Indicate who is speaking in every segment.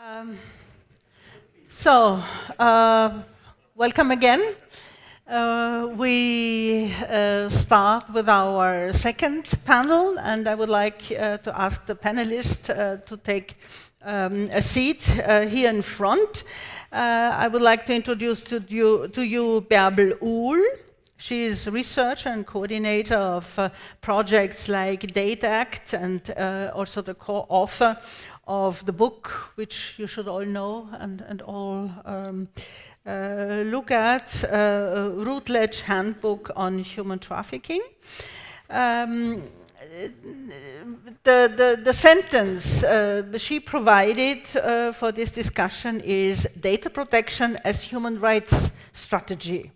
Speaker 1: Um, so, welcome again. We start with our second panel, and I would like to ask the panelists to take a seat here in front. I would like to introduce to you Bärbel Uhl. She is researcher and coordinator of projects like datACT and also the co-author of the book, which you should all know and all look at, Routledge Handbook on Human Trafficking. The sentence she provided for this discussion is data protection as human rights strategy.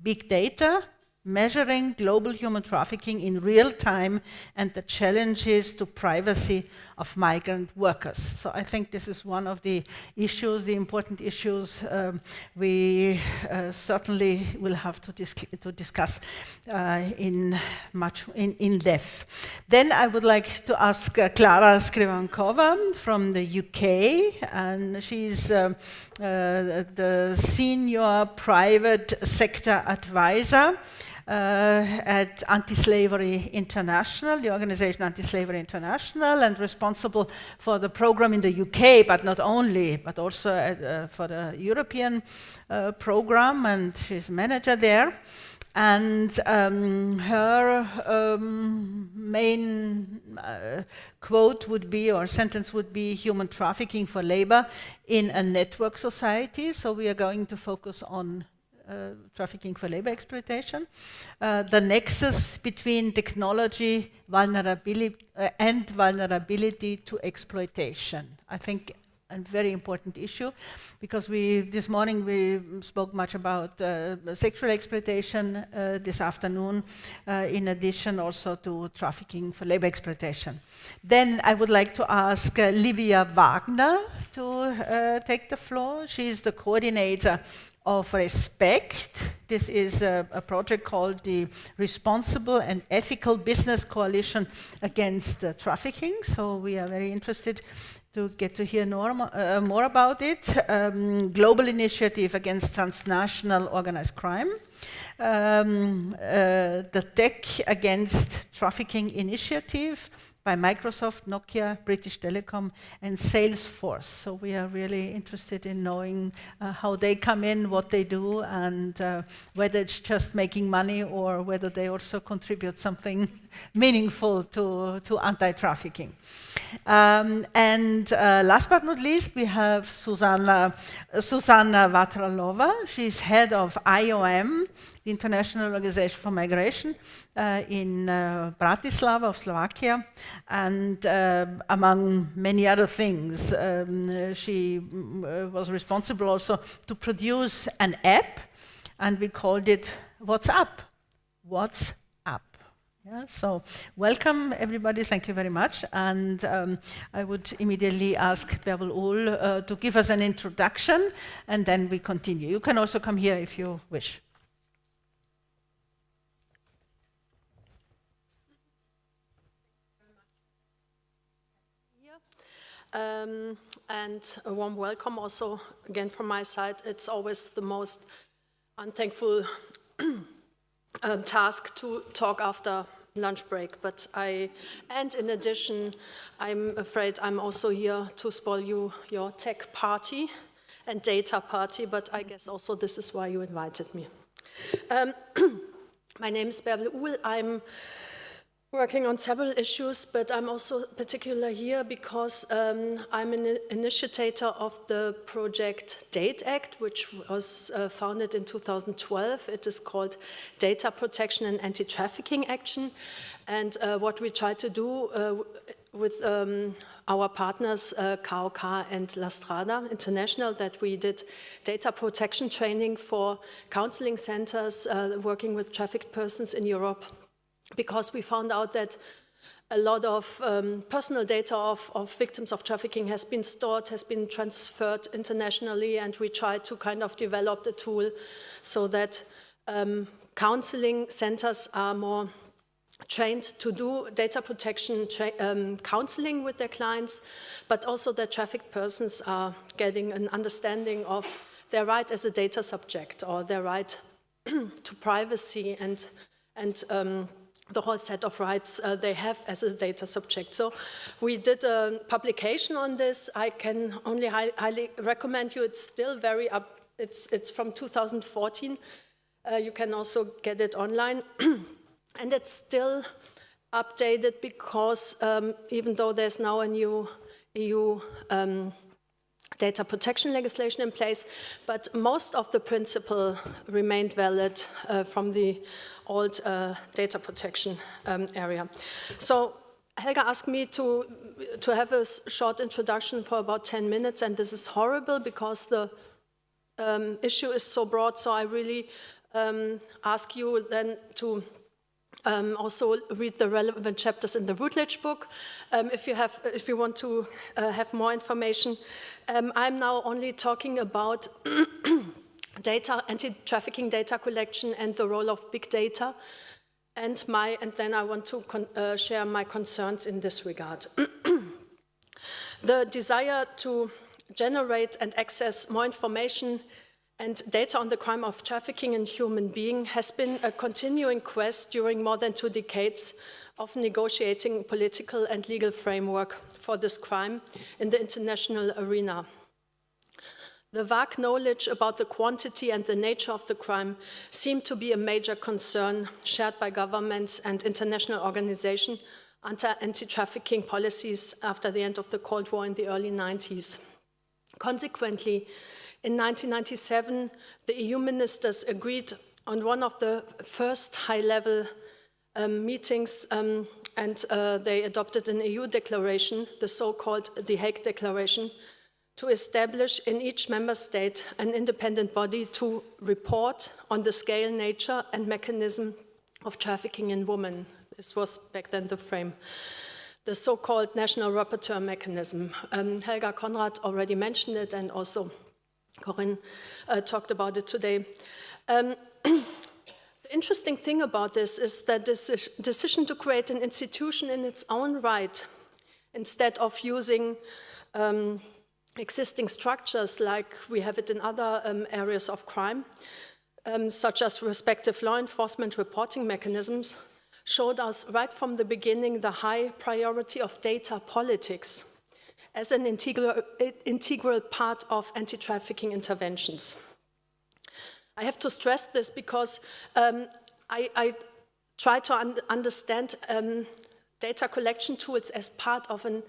Speaker 1: Big data, measuring global human trafficking in real time and the challenges to privacy of migrant workers. So I think this is one of the issues, the important issues we certainly will have to discuss in depth. Then I would like to ask Klara Skrivankova from the UK, and she's the senior private sector advisor at Anti-Slavery International, the organization Anti-Slavery International, and responsible for the program in the UK, but not only, but also for the European program, and she's manager there. And her main quote would be, or sentence would be, human trafficking for labor in a network society. So we are going to focus on trafficking for labor exploitation, the nexus between technology and vulnerability to exploitation. I think a very important issue, because this morning we spoke much about sexual exploitation, this afternoon, in addition also to trafficking for labor exploitation. Then I would like to ask Livia Wagner to take the floor. She's the coordinator of RESPECT. This is a project called the Responsible and Ethical Business Coalition Against Trafficking. So we are very interested to get to hear more about it. Global Initiative Against Transnational Organized Crime. The Tech Against Trafficking Initiative by Microsoft, Nokia, British Telecom, and Salesforce. So we are really interested in knowing how they come in, what they do, and whether it's just making money or whether they also contribute something meaningful to anti-trafficking. And last but not least, we have Zuzana Vatralova. She's head of IOM, the International Organization for Migration, in Bratislava of Slovakia, and among many other things, she was responsible also to produce an app, and we called it What's Up? What's Up? Yeah, so welcome everybody, thank you very much, and I would immediately ask Bärbel Uhl to give us an introduction, and then we continue. You can also come here if you wish.
Speaker 2: And a warm welcome also again from my side. It's always the most unthankful task to talk after lunch break, and in addition, I'm afraid I'm also here to spoil you your tech party and data party, but I guess also this is why you invited me. My name is Bärbel Uhl. I'm working on several issues, but I'm also particular here because I'm an initiator of the project datACT, which was founded in 2012. It is called Data Protection and Anti-Trafficking Action. And what we try to do with our partners, KOK and La Strada International, that we did data protection training for counseling centers working with trafficked persons in Europe, because we found out that a lot of personal data of victims of trafficking has been stored, has been transferred internationally, and we tried to kind of develop the tool so that counseling centers are more trained to do data protection counseling with their clients, but also that trafficked persons are getting an understanding of their right as a data subject or their right to privacy and the whole set of rights they have as a data subject. So we did a publication on this. I can only highly recommend you. It's still very up. It's from 2014. You can also get it online. And it's still updated because even though there's now a new EU data protection legislation in place, but most of the principle remained valid from the old data protection area. So Helga asked me to have a short introduction for about 10 minutes, and this is horrible because the issue is so broad, so I really ask you then to also read the relevant chapters in the Routledge book if you want to have more information. I'm now only talking about data, anti-trafficking data collection and the role of big data, and then I want to share my concerns in this regard. The desire to generate and access more information and data on the crime of trafficking in human beings has been a continuing quest during more than 2 decades of negotiating political and legal framework for this crime in the international arena. The vague knowledge about the quantity and the nature of the crime seemed to be a major concern shared by governments and international organizations under anti-trafficking policies after the end of the Cold War in the early 90s. Consequently, in 1997, the EU ministers agreed on one of the first high-level meetings and they adopted an EU declaration, the so-called The Hague Declaration, to establish in each member state an independent body to report on the scale, nature and mechanism of trafficking in women. This was back then the frame. The so-called National Rapporteur Mechanism. Helga, Konrad already mentioned it, and also Corinne talked about it today. The interesting thing about this is that this decision to create an institution in its own right, instead of using existing structures like we have it in other areas of crime, such as respective law enforcement reporting mechanisms, showed us right from the beginning the high priority of data politics as an integral part of anti-trafficking interventions. I have to stress this because I try to understand data collection tools as part of an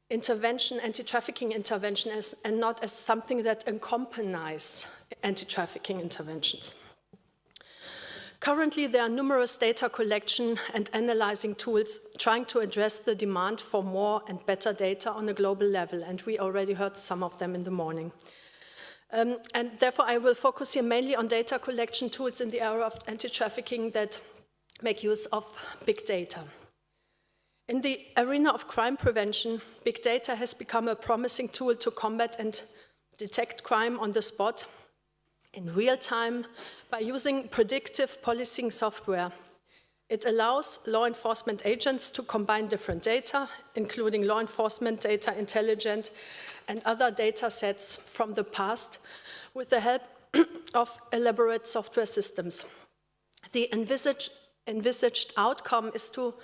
Speaker 2: intervention, anti-trafficking intervention, and not as something that accompanies anti-trafficking interventions. Currently, there are numerous data collection and analyzing tools trying to address the demand for more and better data on a global level, and we already heard some of them in the morning. And therefore, I will focus here mainly on data collection tools in the area of anti-trafficking that make use of big data. In the arena of crime prevention, big data has become a promising tool to combat and detect crime on the spot in real time by using predictive policing software. It allows law enforcement agents to combine different data, including law enforcement data, intelligence, and other data sets from the past with the help of elaborate software systems. The envisaged outcome is to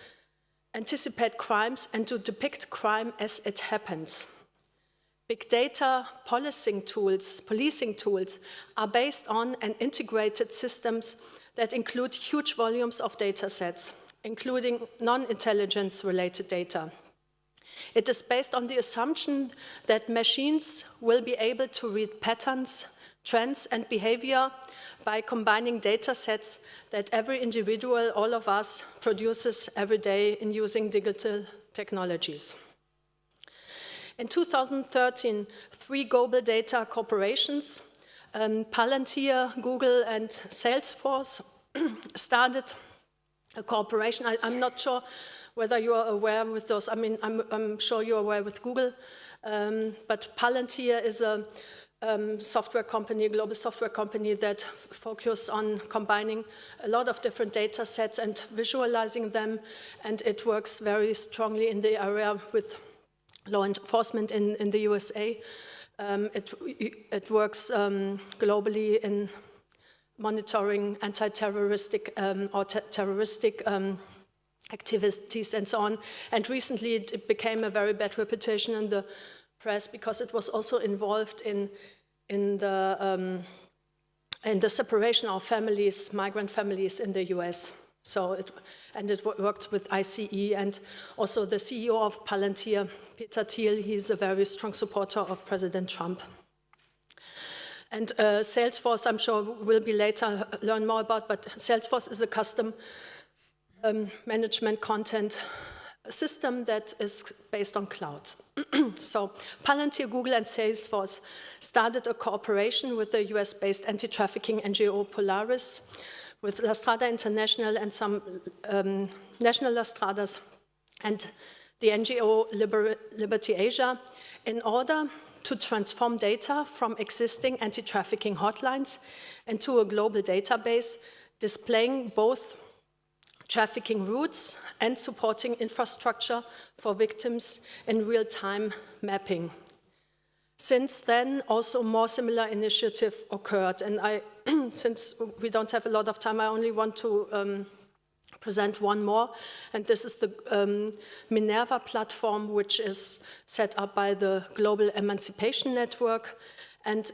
Speaker 2: anticipate crimes and to depict crime as it happens. Big data policing tools are based on and integrated systems that include huge volumes of data sets, including non-intelligence related data. It is based on the assumption that machines will be able to read patterns, trends, and behavior by combining data sets that every individual, all of us, produces every day in using digital technologies. In 2013, 3 global data corporations, Palantir, Google, and Salesforce, started a cooperation. I'm not sure whether you are aware with those. I mean, I'm sure you're aware with Google, but Palantir is a software company, a global software company that focus on combining a lot of different data sets and visualizing them, and it works very strongly in the area with law enforcement in the USA. It works globally in monitoring anti-terroristic or terroristic activities and so on. And recently it became a very bad reputation in the press because it was also involved in the separation of families, migrant families in the US. So it worked with ICE, and also the CEO of Palantir, Peter Thiel, he's a very strong supporter of President Trump. And Salesforce, I'm sure we'll be later learn more about, but Salesforce is a custom management content system that is based on clouds. So Palantir, Google, and Salesforce started a cooperation with the US-based anti-trafficking NGO Polaris, with La Strada International and some national La Stradas, and the NGO Liberty Asia, in order to transform data from existing anti-trafficking hotlines into a global database, displaying both trafficking routes and supporting infrastructure for victims in real-time mapping. Since then, also more similar initiatives occurred, and since we don't have a lot of time, I only want to present one more, and this is the Minerva Platform, which is set up by the Global Emancipation Network, and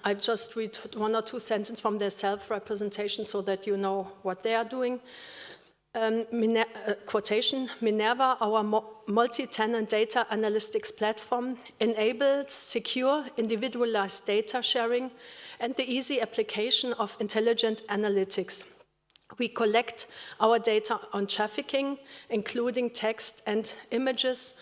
Speaker 2: I just read one or two sentences from their self-representation so that you know what they are doing. Quotation, Minerva, our multi-tenant data analytics platform, enables secure, individualized data sharing and the easy application of intelligent analytics. We collect our data on trafficking, including text and images,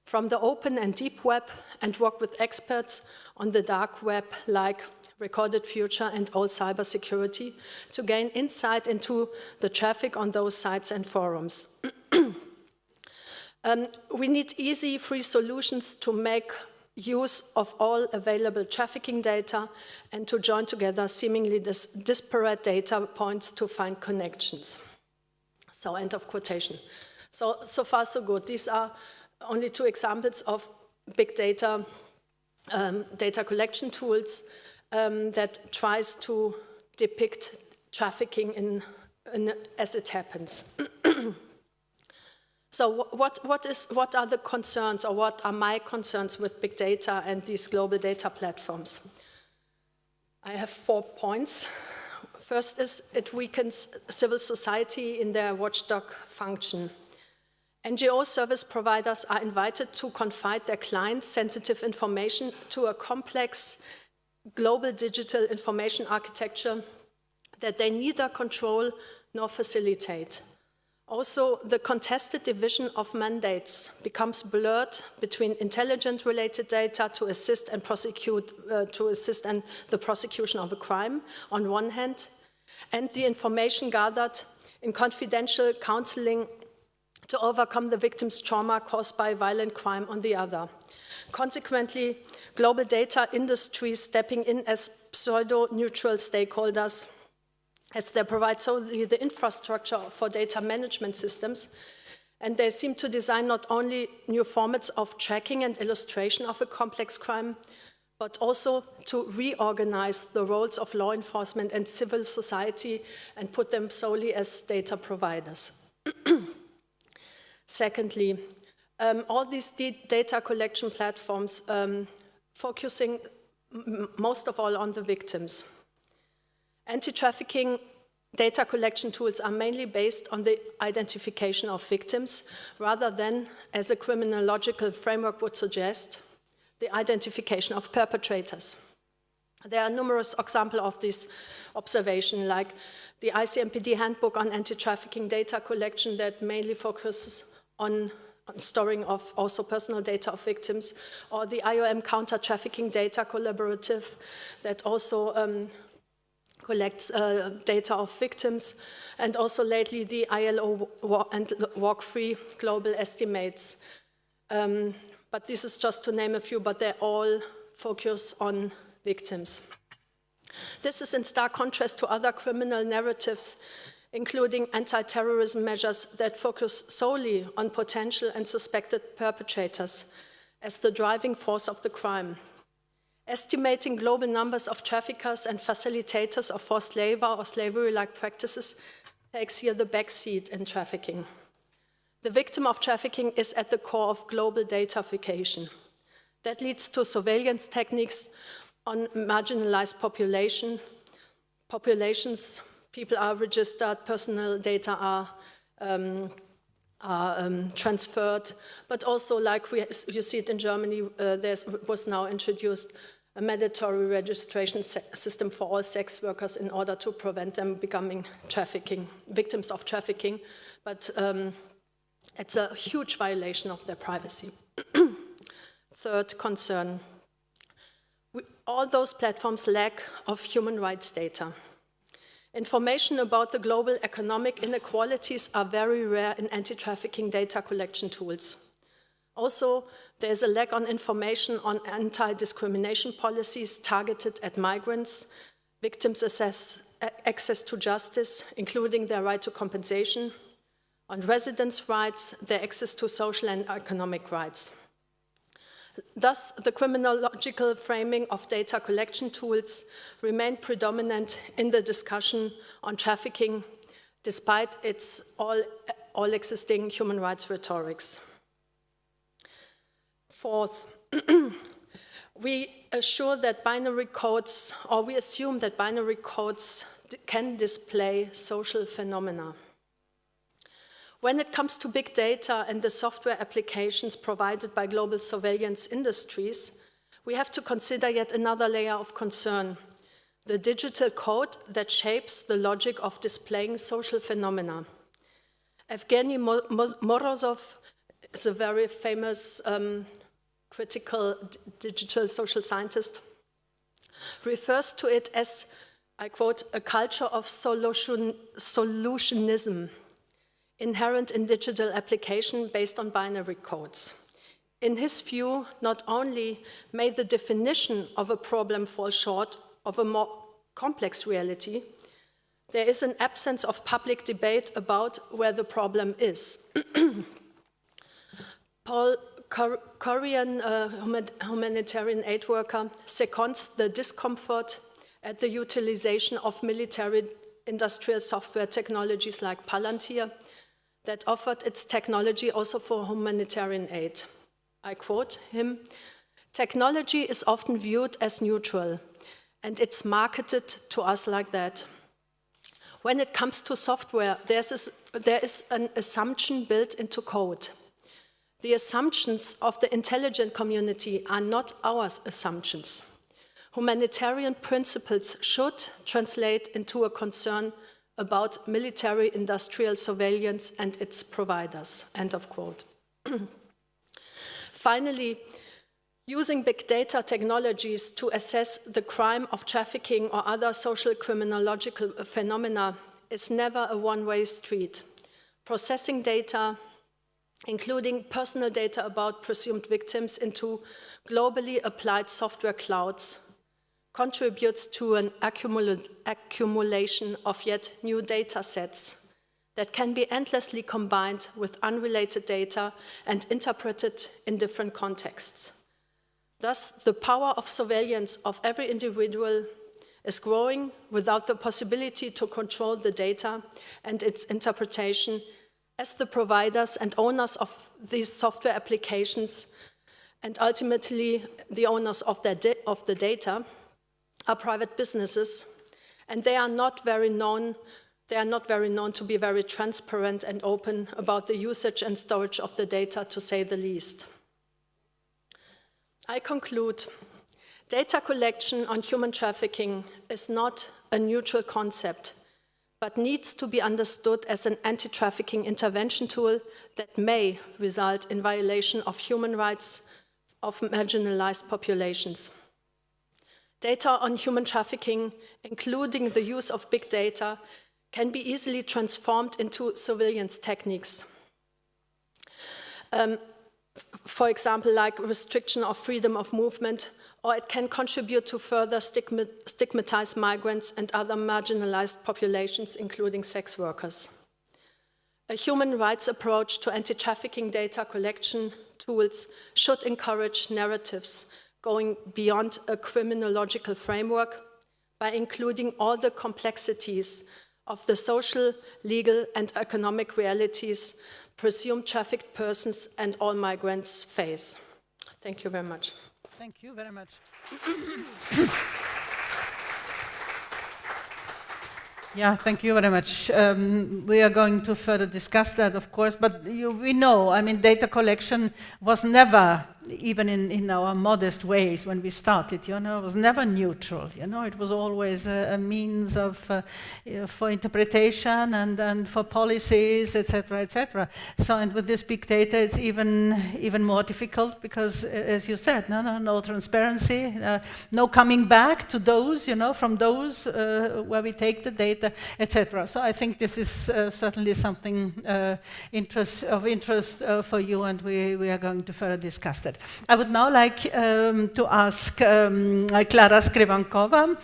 Speaker 2: from the open and deep web, and work with experts on the dark web, like Recorded Future and All Cybersecurity, to gain insight into the traffic on those sites and forums. We need easy, free solutions to make use of all available trafficking data and to join together seemingly disparate data points to find connections. So, end of quotation. So far, so good. These are only two examples of big data, data collection tools that tries to depict trafficking as it happens. So what are the concerns, or what are my concerns with big data and these global data platforms? I have 4 points. First is it weakens civil society in their watchdog function. NGO service providers are invited to confide their clients' sensitive information to a complex global digital information architecture that they neither control nor facilitate. Also, the contested division of mandates becomes blurred between intelligence-related data to assist and prosecute, the prosecution of a crime on one hand, and the information gathered in confidential counseling to overcome the victim's trauma caused by violent crime on the other. Consequently, global data industries stepping in as pseudo-neutral stakeholders, as they provide solely the infrastructure for data management systems, and they seem to design not only new formats of tracking and illustration of a complex crime, but also to reorganize the roles of law enforcement and civil society and put them solely as data providers. Secondly, all these data collection platforms focusing most of all on the victims. Anti-trafficking data collection tools are mainly based on the identification of victims, rather than, as a criminological framework would suggest, the identification of perpetrators. There are numerous examples of this observation, like the ICMPD Handbook on Anti-Trafficking Data Collection that mainly focuses on storing of also personal data of victims, or the IOM Counter-Trafficking Data Collaborative that also collects data of victims, and also lately the ILO and Walk-Free global estimates. But this is just to name a few, but they all focus on victims. This is in stark contrast to other criminal narratives, including anti-terrorism measures that focus solely on potential and suspected perpetrators as the driving force of the crime. Estimating global numbers of traffickers and facilitators of forced labor or slavery-like practices takes here the backseat in trafficking. The victim of trafficking is at the core of global datafication. That leads to surveillance techniques on marginalized populations. People are registered, personal data are transferred, but also, like you see it in Germany, there was now introduced a mandatory registration system for all sex workers in order to prevent them becoming victims of trafficking, but it's a huge violation of their privacy. Third concern, all those platforms lack of human rights data. Information about the global economic inequalities are very rare in anti-trafficking data collection tools. Also, there is a lack of information on anti-discrimination policies targeted at migrants, victims' access to justice, including their right to compensation, on residents' rights, their access to social and economic rights. Thus, the criminological framing of data collection tools remain predominant in the discussion on trafficking, despite its all existing human rights rhetorics. Fourth, we assume that binary codes can display social phenomena. When it comes to big data and the software applications provided by global surveillance industries, we have to consider yet another layer of concern, the digital code that shapes the logic of displaying social phenomena. Evgeny Morozov is a very famous critical digital social scientist, refers to it as, I quote, a culture of solutionism inherent in digital application based on binary codes. In his view, not only may the definition of a problem fall short of a more complex reality, there is an absence of public debate about where the problem is. Paul Korean humanitarian aid worker seconds the discomfort at the utilization of military industrial software technologies like Palantir that offered its technology also for humanitarian aid. I quote him, "Technology is often viewed as neutral, and it's marketed to us like that. When it comes to software, there is an assumption built into code. The assumptions of the intelligent community are not our assumptions. Humanitarian principles should translate into a concern about military industrial surveillance and its providers," end of quote. Finally, using big data technologies to assess the crime of trafficking or other social criminological phenomena is never a one-way street. Processing data, including personal data about presumed victims into globally applied software clouds, contributes to an accumulation of yet new data sets that can be endlessly combined with unrelated data and interpreted in different contexts. Thus, the power of surveillance of every individual is growing without the possibility to control the data and its interpretation, as the providers and owners of these software applications and ultimately the owners of the data are private businesses, and they are not very known to be very transparent and open about the usage and storage of the data, to say the least. I conclude, data collection on human trafficking is not a neutral concept, but needs to be understood as an anti-trafficking intervention tool that may result in violation of human rights of marginalized populations. Data on human trafficking, including the use of big data, can be easily transformed into surveillance techniques. for example, like restriction of freedom of movement, or it can contribute to further stigmatize migrants and other marginalized populations, including sex workers. A human rights approach to anti-trafficking data collection tools should encourage narratives going beyond a criminological framework by including all the complexities of the social, legal, and economic realities presumed trafficked persons and all migrants face. Thank you very much.
Speaker 1: Thank you very much. Yeah, thank you very much. We are going to further discuss that, of course, but we know, I mean, data collection was never, even in our modest ways when we started, it was never neutral, it was always a means of, for interpretation and for policies, etc., etc. So, and with this big data, it's even more difficult because, as you said, no transparency, no coming back to those, from those where we take the data, etc. So I think this is certainly something of interest for you, and we are going to further discuss that. I would now like to ask Klara Skrivankova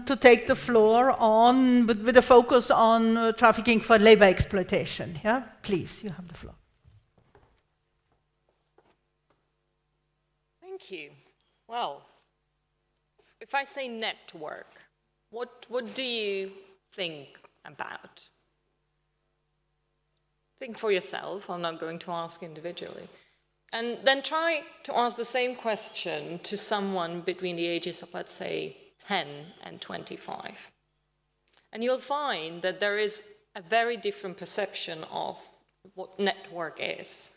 Speaker 1: to take the floor on, with a focus on trafficking for labor exploitation. Yeah, please, you have the floor.
Speaker 3: Thank you. Well, if I say network, what do you think about? Think for yourself. I'm not going to ask individually. And then try to ask the same question to someone between the ages of, let's say, 10 and 25. And you'll find that there is a very different perception of what network is,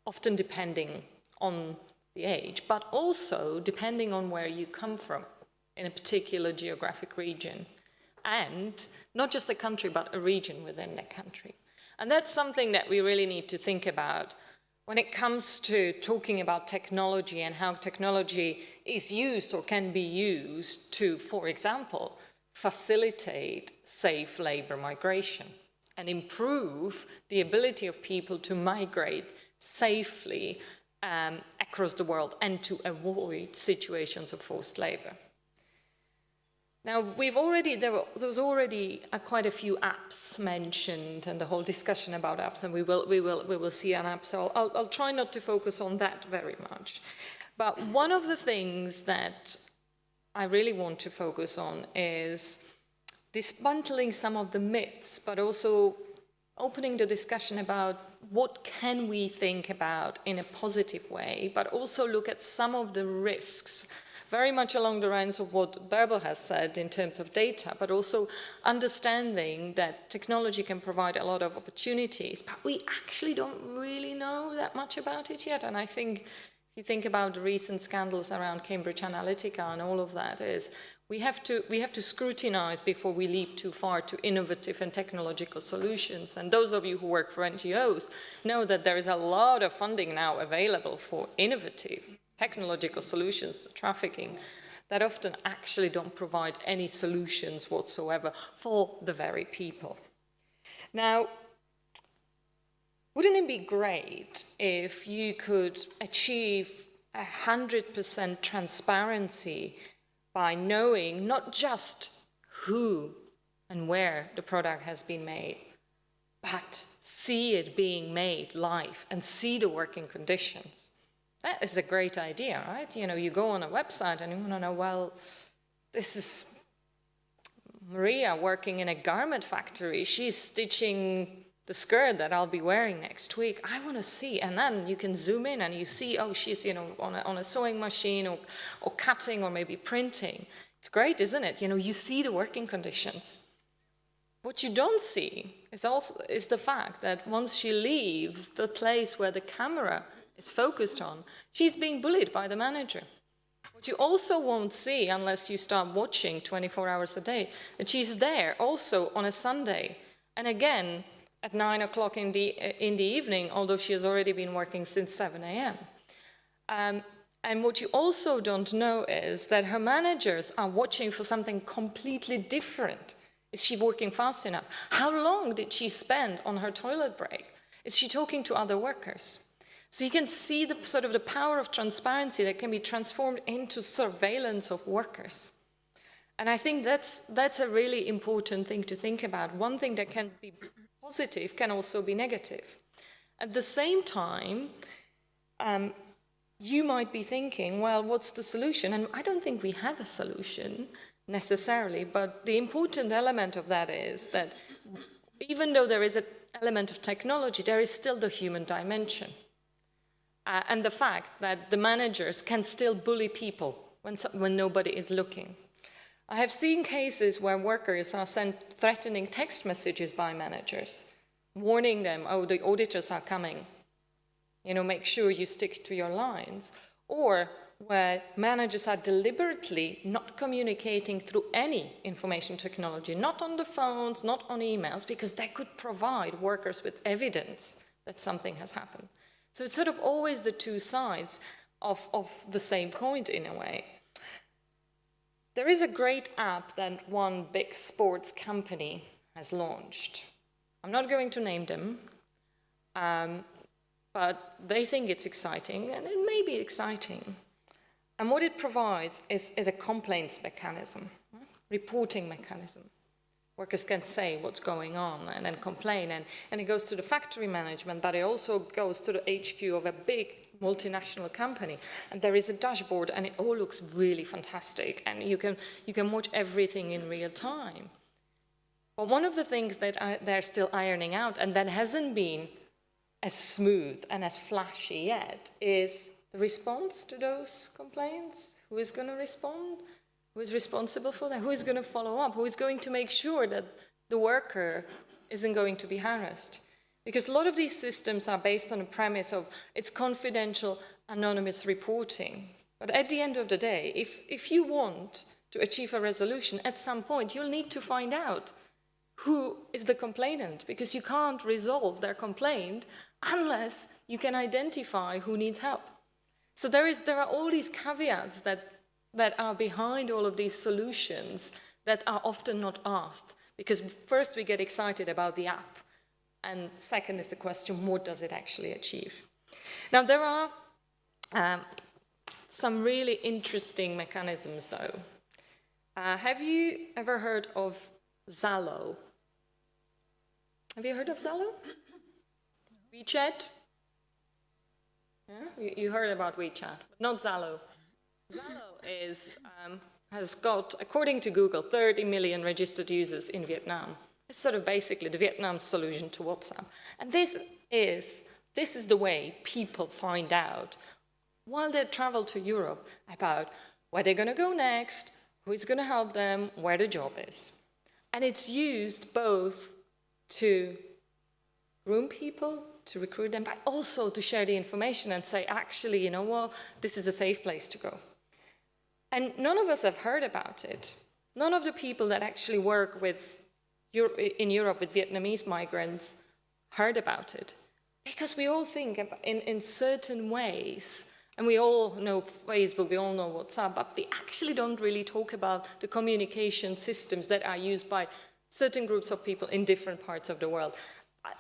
Speaker 3: often depending on the age, but also depending on where you come from in a particular geographic region. And not just a country, but a region within a country. And that's something that we really need to think about when it comes to talking about technology and how technology is used or can be used to, for example, facilitate safe labor migration and improve the ability of people to migrate safely across the world and to avoid situations of forced labor. Now, there was already quite a few apps mentioned, and the whole discussion about apps, and we will see an app. So I'll try not to focus on that very much. But one of the things that I really want to focus on is dismantling some of the myths, but also opening the discussion about what can we think about in a positive way, but also look at some of the risks, very much along the lines of what Bärbel has said in terms of data, but also understanding that technology can provide a lot of opportunities, but we actually don't really know that much about it yet. And I think if you think about the recent scandals around Cambridge Analytica and all of that, is we have to scrutinize before we leap too far to innovative and technological solutions. And those of you who work for NGOs know that there is a lot of funding now available for innovative technological solutions to trafficking that often actually don't provide any solutions whatsoever for the very people. Now, wouldn't it be great if you could achieve 100% transparency by knowing not just who and where the product has been made, but see it being made live and see the working conditions? That is a great idea, right? You go on a website and you want to know, well, this is Maria working in a garment factory. She's stitching the skirt that I'll be wearing next week. I want to see. And then you can zoom in and you see, oh, she's, on a sewing machine or cutting or maybe printing. It's great, isn't it? You see the working conditions. What you don't see is the fact that once she leaves the place where the camera is focused on, she's being bullied by the manager. What you also won't see unless you start watching 24 hours a day, that she's there also on a Sunday, and again at 9 o'clock in the evening, although she has already been working since 7 a.m. And what you also don't know is that her managers are watching for something completely different. Is she working fast enough? How long did she spend on her toilet break? Is she talking to other workers? So you can see the sort of the power of transparency that can be transformed into surveillance of workers. And I think that's a really important thing to think about. One thing that can be positive can also be negative. At the same time, you might be thinking, well, what's the solution? And I don't think we have a solution necessarily, but the important element of that is that even though there is an element of technology, there is still the human dimension. And the fact that the managers can still bully people when nobody is looking. I have seen cases where workers are sent threatening text messages by managers, warning them, oh, the auditors are coming. You know, make sure you stick to your lines. Or where managers are deliberately not communicating through any information technology, not on the phones, not on emails, because that could provide workers with evidence that something has happened. So it's sort of always the two sides of the same coin in a way. There is a great app that one big sports company has launched. I'm not going to name them, but they think it's exciting, and it may be exciting. And what it provides is a complaints mechanism, reporting mechanism. Workers can say what's going on and then complain, and it goes to the factory management, but it also goes to the HQ of a big multinational company. And there is a dashboard, and it all looks really fantastic, and you can watch everything in real time. But one of the things that they're still ironing out, and that hasn't been as smooth and as flashy yet, is the response to those complaints. Who is going to respond? Who is responsible for that? Who is going to follow up? Who is going to make sure that the worker isn't going to be harassed? Because a lot of these systems are based on a premise of it's confidential, anonymous reporting. But at the end of the day, if you want to achieve a resolution, at some point you'll need to find out who is the complainant, because you can't resolve their complaint unless you can identify who needs help. So there are all these caveats that are behind all of these solutions that are often not asked, because first we get excited about the app, and second is the question, what does it actually achieve? Now, there are some really interesting mechanisms, though. Have you ever heard of Zalo? Have you heard of Zalo? WeChat? Yeah? You heard about WeChat, but not Zalo. Zalo has got, according to Google, 30 million registered users in Vietnam. It's sort of basically the Vietnam solution to WhatsApp. And this is the way people find out while they travel to Europe about where they're going to go next, who is going to help them, where the job is. And it's used both to groom people, to recruit them, but also to share the information and say, actually, you know what, this is a safe place to go. And none of us have heard about it. None of the people that actually work in Europe with Vietnamese migrants heard about it. Because we all think in certain ways, and we all know Facebook, we all know WhatsApp, but we actually don't really talk about the communication systems that are used by certain groups of people in different parts of the world.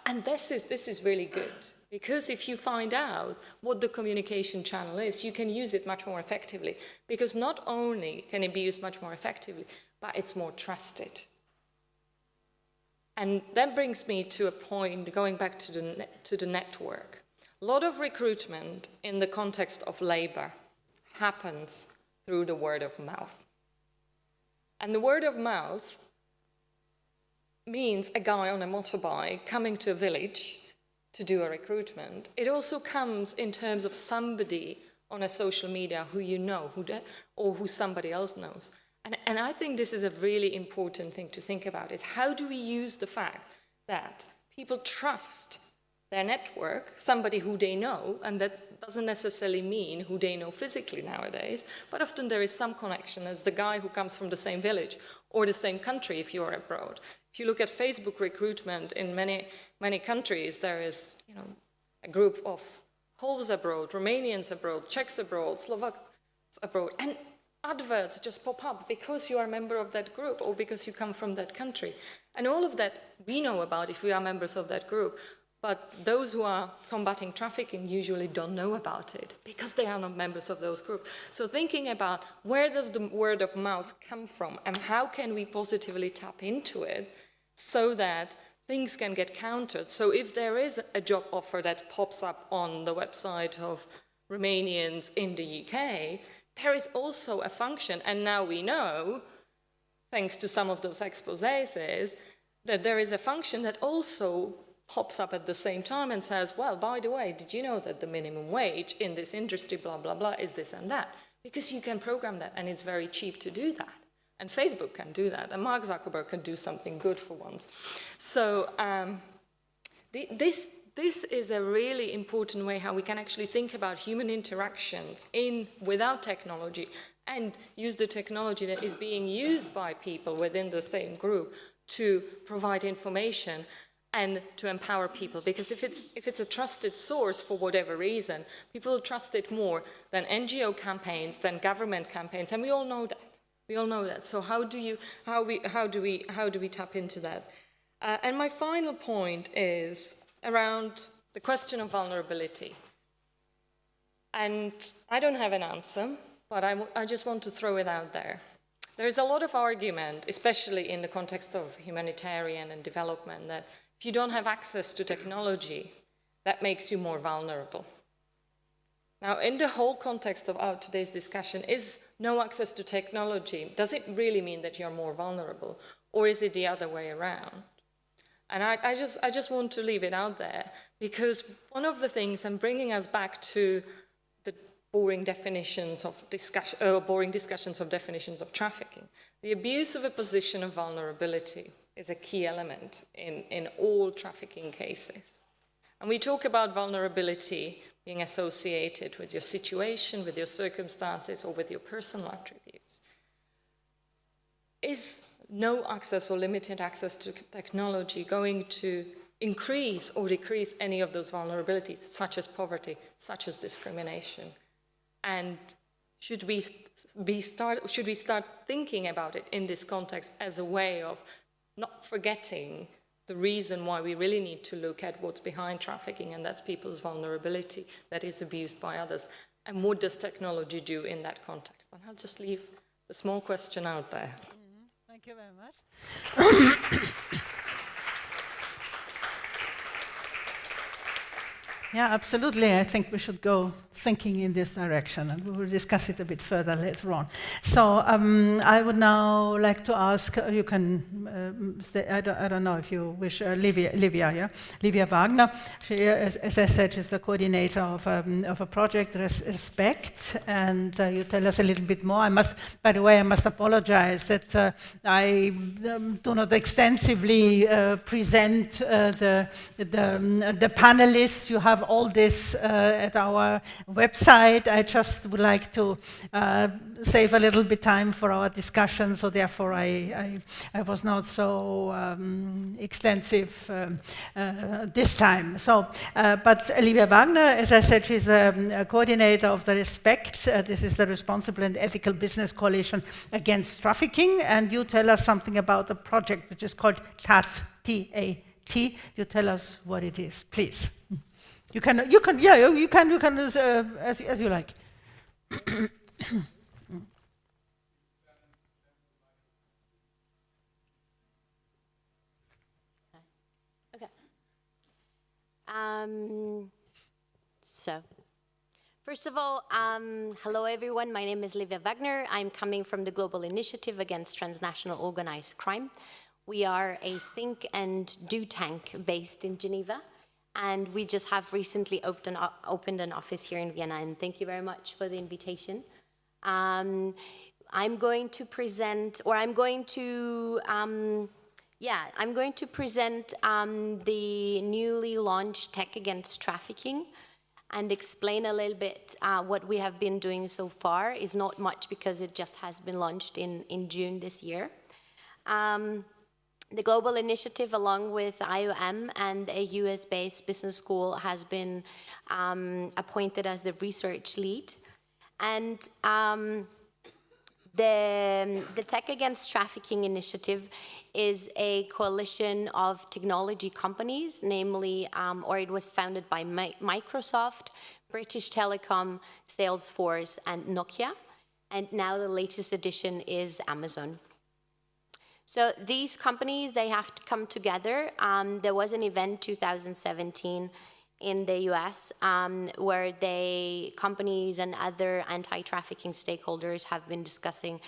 Speaker 3: And this is really good, because if you find out what the communication channel is, you can use it much more effectively, because not only can it be used much more effectively, but it's more trusted. And that brings me to a point, going back to the network. A lot of recruitment in the context of labor happens through the word of mouth. And the word of mouth means a guy on a motorbike coming to a village to do a recruitment. It also comes in terms of somebody on a social media who you know, or who somebody else knows. And I think this is a really important thing to think about, is how do we use the fact that people trust their network, somebody who they know, and that doesn't necessarily mean who they know physically nowadays, but often there is some connection as the guy who comes from the same village or the same country if you're abroad. If you look at Facebook recruitment in many countries, there is a group of Poles abroad, Romanians abroad, Czechs abroad, Slovaks abroad, and adverts just pop up because you are a member of that group or because you come from that country. And all of that we know about if we are members of that group, but those who are combating trafficking usually don't know about it because they are not members of those groups. So thinking about where does the word of mouth come from and how can we positively tap into it so that things can get countered. So if there is a job offer that pops up on the website of Romanians in the UK, there is also a function, and now we know, thanks to some of those exposés, is that there is a function that also pops up at the same time and says, well, by the way, did you know that the minimum wage in this industry, blah, blah, blah, is this and that? Because you can program that, and it's very cheap to do that. And Facebook can do that, and Mark Zuckerberg can do something good for once. So this is a really important way how we can actually think about human interactions without technology and use the technology that is being used by people within the same group to provide information and to empower people. Because if it's a trusted source for whatever reason, people will trust it more than NGO campaigns, than government campaigns, and we all know that. We all know that. So how do we tap into that? And my final point is around the question of vulnerability. And I don't have an answer, but I just want to throw it out there. There is a lot of argument, especially in the context of humanitarian and development, that if you don't have access to technology, that makes you more vulnerable. Now, in the whole context of our today's discussion, is no access to technology, does it really mean that you're more vulnerable, or is it the other way around? And I just want to leave it out there, because one of the things, and bringing us back to the boring discussions of definitions of trafficking, the abuse of a position of vulnerability is a key element in all trafficking cases. And we talk about vulnerability being associated with your situation, with your circumstances, or with your personal attributes. Is no access or limited access to technology going to increase or decrease any of those vulnerabilities, such as poverty, such as discrimination? And should we start thinking about it in this context as a way of not forgetting the reason why we really need to look at what's behind trafficking, and that's people's vulnerability that is abused by others. And what does technology do in that context? And I'll just leave a small question out there.
Speaker 1: Thank you very much. Yeah, absolutely. I think we should go thinking in this direction, and we will discuss it a bit further later on. So I would now like to ask, you can say, I don't know if you wish, Livia, yeah? Livia Wagner. She, as I said, she's the coordinator of a project, Respect, and you tell us a little bit more. By the way, I must apologize that I do not extensively present the panelists. You have all this at our website. I just would like to save a little bit time for our discussion, so therefore I was not so extensive this time. So, but Livia Wagner, as I said, she's a coordinator of the Respect. This is the Responsible and Ethical Business Coalition Against Trafficking, and you tell us something about a project which is called TAT, T-A-T. You tell us what it is, please. You can, as you like.
Speaker 4: Okay. So, first of all, hello everyone. My name is Livia Wagner. I'm coming from the Global Initiative Against Transnational Organized Crime. We are a think and do tank based in Geneva. And we just have recently opened an office here in Vienna, and thank you very much for the invitation. I'm going to present the newly launched Tech Against Trafficking and explain a little bit what we have been doing so far. Is not much because it just has been launched in June this year. The Global Initiative, along with IOM and a US-based business school, has been appointed as the research lead. And The Tech Against Trafficking Initiative is a coalition of technology companies, namely, or it was founded by Microsoft, British Telecom, Salesforce, and Nokia. And now the latest addition is Amazon. So these companies, they have to come together. There was an event 2017 in the US where companies and other anti-trafficking stakeholders have been discussing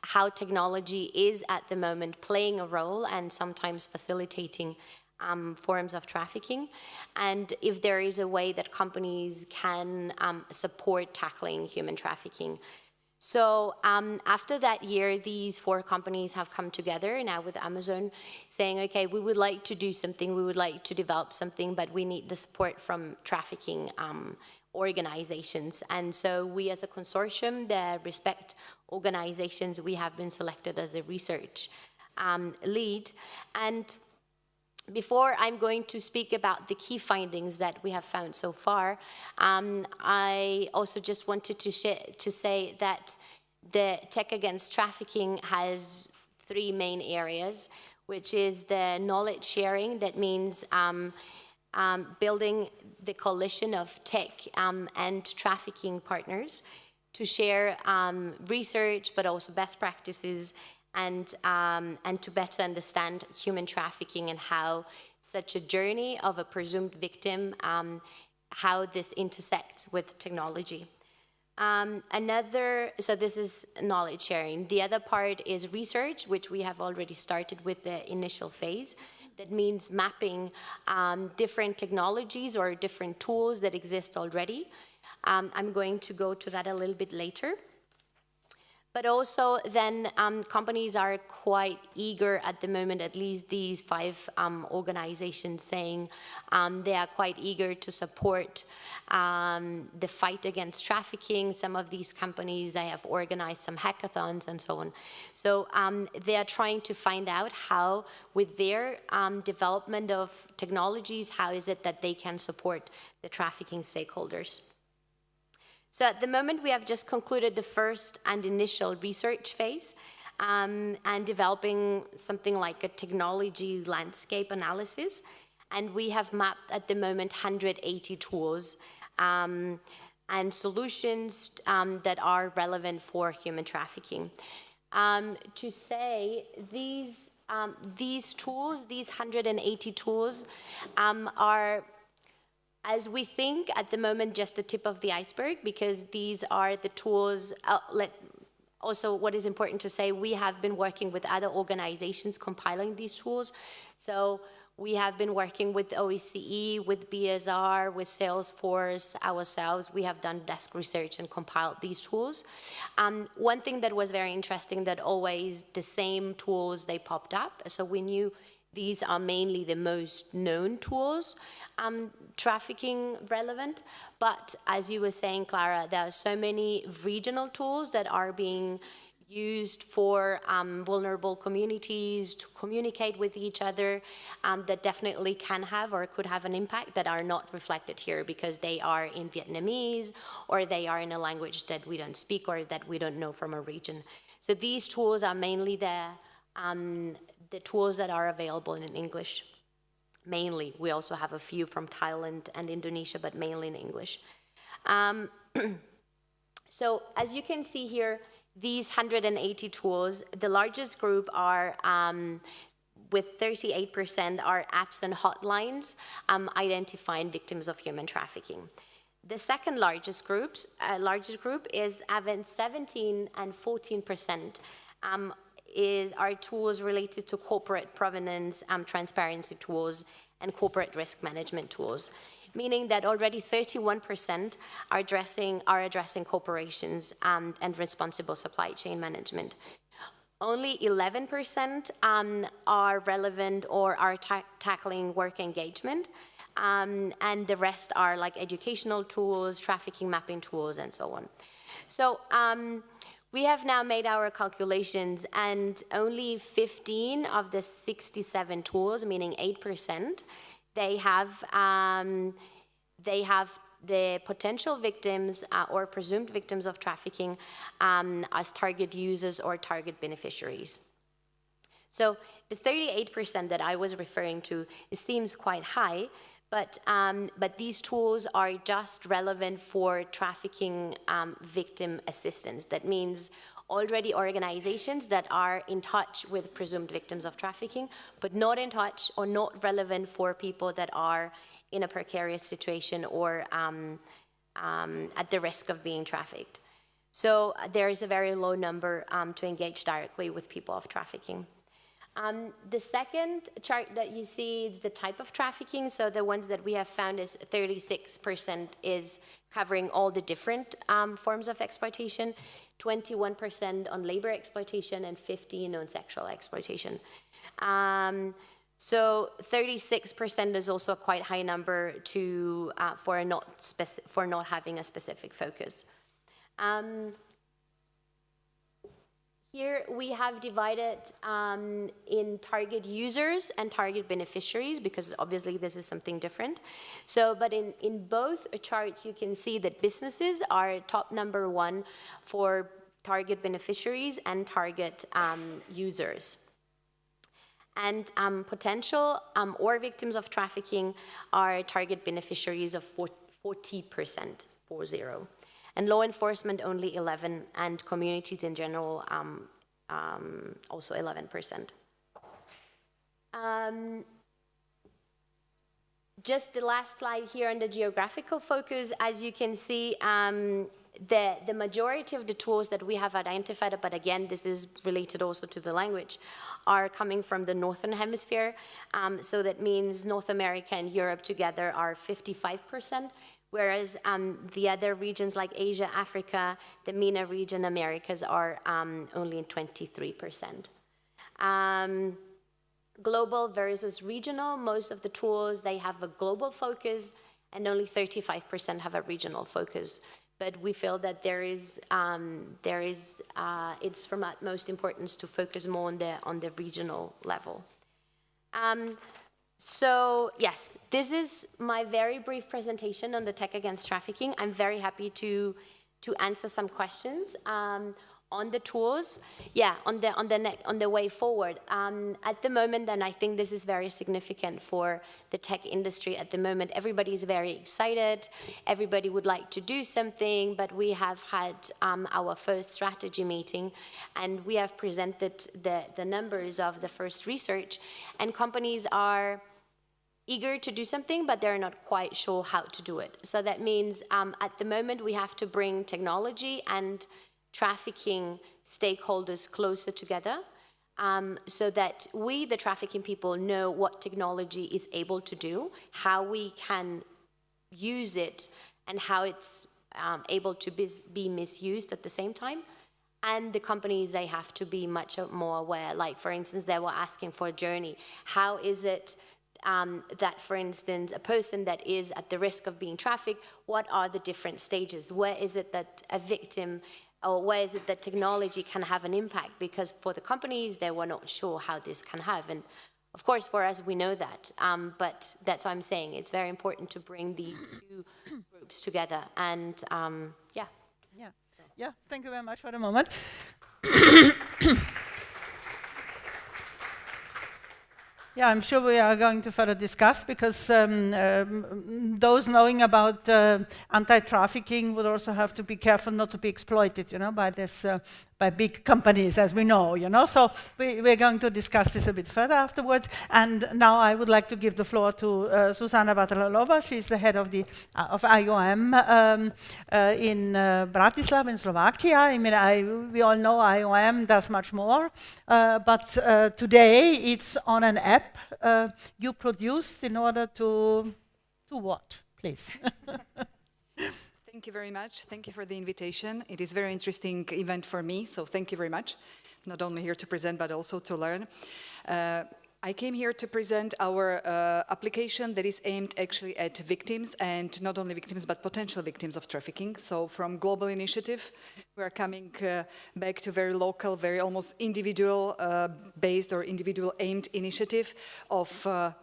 Speaker 4: how technology is at the moment playing a role and sometimes facilitating forms of trafficking, and if there is a way that companies can support tackling human trafficking. So after that year, these 4 companies have come together now with Amazon saying, okay, we would like to do something, we would like to develop something, but we need the support from trafficking organizations. And so we as a consortium, the Respect organizations, we have been selected as a research lead. And before I'm going to speak about the key findings that we have found so far, I also just wanted to say that the Tech Against Trafficking has 3 main areas, which is the knowledge sharing. That means building the coalition of tech and trafficking partners to share research, but also best practices, and to better understand human trafficking and how such a journey of a presumed victim, how this intersects with technology. So this is knowledge sharing. The other part is research, which we have already started with the initial phase. That means mapping different technologies or different tools that exist already. I'm going to go to that a little bit later. But also then companies are quite eager at the moment, at least these 5 organizations saying they are quite eager to support the fight against trafficking. Some of these companies, they have organized some hackathons and so on. So they are trying to find out how, with their development of technologies, how is it that they can support the trafficking stakeholders. So at the moment, we have just concluded the first and initial research phase and developing something like a technology landscape analysis. And we have mapped at the moment 180 tools and solutions that are relevant for human trafficking. To say these tools, these 180 tools are, as we think at the moment, just the tip of the iceberg, because these are the tools. Also, what is important to say, we have been working with other organizations compiling these tools. So we have been working with OECE, with BSR, with Salesforce, ourselves. We have done desk research and compiled these tools. One thing that was very interesting, that always the same tools, they popped up. So we knew these are mainly the most known tools, trafficking relevant. But as you were saying, Klara, there are so many regional tools that are being used for vulnerable communities to communicate with each other that definitely can have or could have an impact, that are not reflected here because they are in Vietnamese or they are in a language that we don't speak or that we don't know from a region. So these tools are mainly the tools that are available in English. Mainly, we also have a few from Thailand and Indonesia, but mainly in English. So as you can see here, these 180 tools, the largest group are, with 38%, are apps and hotlines identifying victims of human trafficking. The second largest group is having 17 and 14% are tools related to corporate provenance, transparency tools, and corporate risk management tools, meaning that already 31% are addressing corporations and responsible supply chain management. Only 11% are relevant or are tackling work engagement, and the rest are like educational tools, trafficking mapping tools, and so on. So we have now made our calculations, and only 15 of the 67 tools, meaning 8%, they have the potential victims or presumed victims of trafficking as target users or target beneficiaries. So the 38% that I was referring to, it seems quite high, but these tools are just relevant for trafficking victim assistance. That means already organizations that are in touch with presumed victims of trafficking, but not in touch or not relevant for people that are in a precarious situation or at the risk of being trafficked. So there is a very low number to engage directly with people of trafficking. The second chart that you see is the type of trafficking. So the ones that we have found is 36% is covering all the different forms of exploitation, 21% on labor exploitation, and 15% on sexual exploitation. So 36% is also a quite high number to for not having a specific focus. Here we have divided in target users and target beneficiaries, because obviously this is something different. So, but in both charts you can see that businesses are top number one for target beneficiaries and target users. And potential or victims of trafficking are target beneficiaries of 40%, 40. And law enforcement only 11%, and communities in general also 11%. Just the last slide here on the geographical focus. As you can see, the majority of the tools that we have identified, but again, this is related also to the language, are coming from the Northern Hemisphere. So that means North America and Europe together are 55%. Whereas the other regions like Asia, Africa, the MENA region, Americas are only 23%. Global versus regional, most of the tools, they have a global focus, and only 35% have a regional focus. But we feel that it's from utmost importance to focus more on the regional level. So yes, this is my very brief presentation on the tech against trafficking. I'm very happy to answer some questions on the tools. Yeah, on the way forward. At the moment, and I think this is very significant for the tech industry at the moment, everybody is very excited. Everybody would like to do something, but we have had our first strategy meeting, and we have presented the numbers of the first research, and companies are eager to do something, but they're not quite sure how to do it. So that means at the moment we have to bring technology and trafficking stakeholders closer together, so that we, the trafficking people, know what technology is able to do, how we can use it, and how it's able to be misused at the same time. And the companies, they have to be much more aware. Like, for instance, they were asking for a journey. How is it that, for instance, a person that is at the risk of being trafficked, what are the different stages? Where is it that a victim, or where is it that technology can have an impact? Because for the companies, they were not sure how this can have. And of course, for us, we know that. But that's what I'm saying. It's very important to bring these two groups together. And yeah.
Speaker 1: Yeah, thank you very much for the moment. Yeah, I'm sure we are going to further discuss, because those knowing about anti-trafficking would also have to be careful not to be exploited, by this by big companies, as we know, So we're going to discuss this a bit further afterwards. And now I would like to give the floor to Zuzana Vatralova. She's the head of IOM in Bratislava, in Slovakia. I mean, we all know IOM does much more, but today it's on an app you produced in order to what, please?
Speaker 5: Thank you very much. Thank you for the invitation. It is a very interesting event for me, so thank you very much. Not only here to present, but also to learn. I came here to present our application that is aimed actually at victims, and not only victims, but potential victims of trafficking. So from global initiative, We are coming back to very local, very almost individual-based or individual-aimed initiative of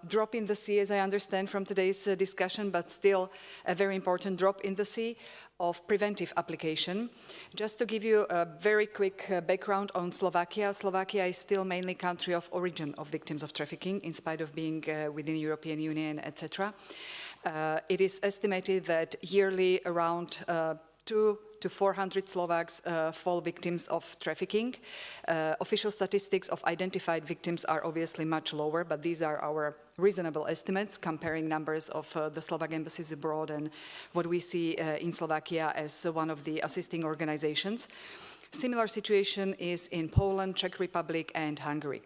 Speaker 5: drop in the sea, as I understand from today's discussion, but still a very important drop in the sea of preventive application. Just to give you a very quick background on Slovakia, Slovakia is still mainly country of origin of victims of trafficking, in spite of being within European Union, etc. It is estimated that yearly around 200 to 400 Slovaks fall victims of trafficking. Official statistics of identified victims are obviously much lower, but these are our reasonable estimates, comparing numbers of the Slovak embassies abroad and what we see in Slovakia as one of the assisting organizations. Similar situation is in Poland, Czech Republic, and Hungary,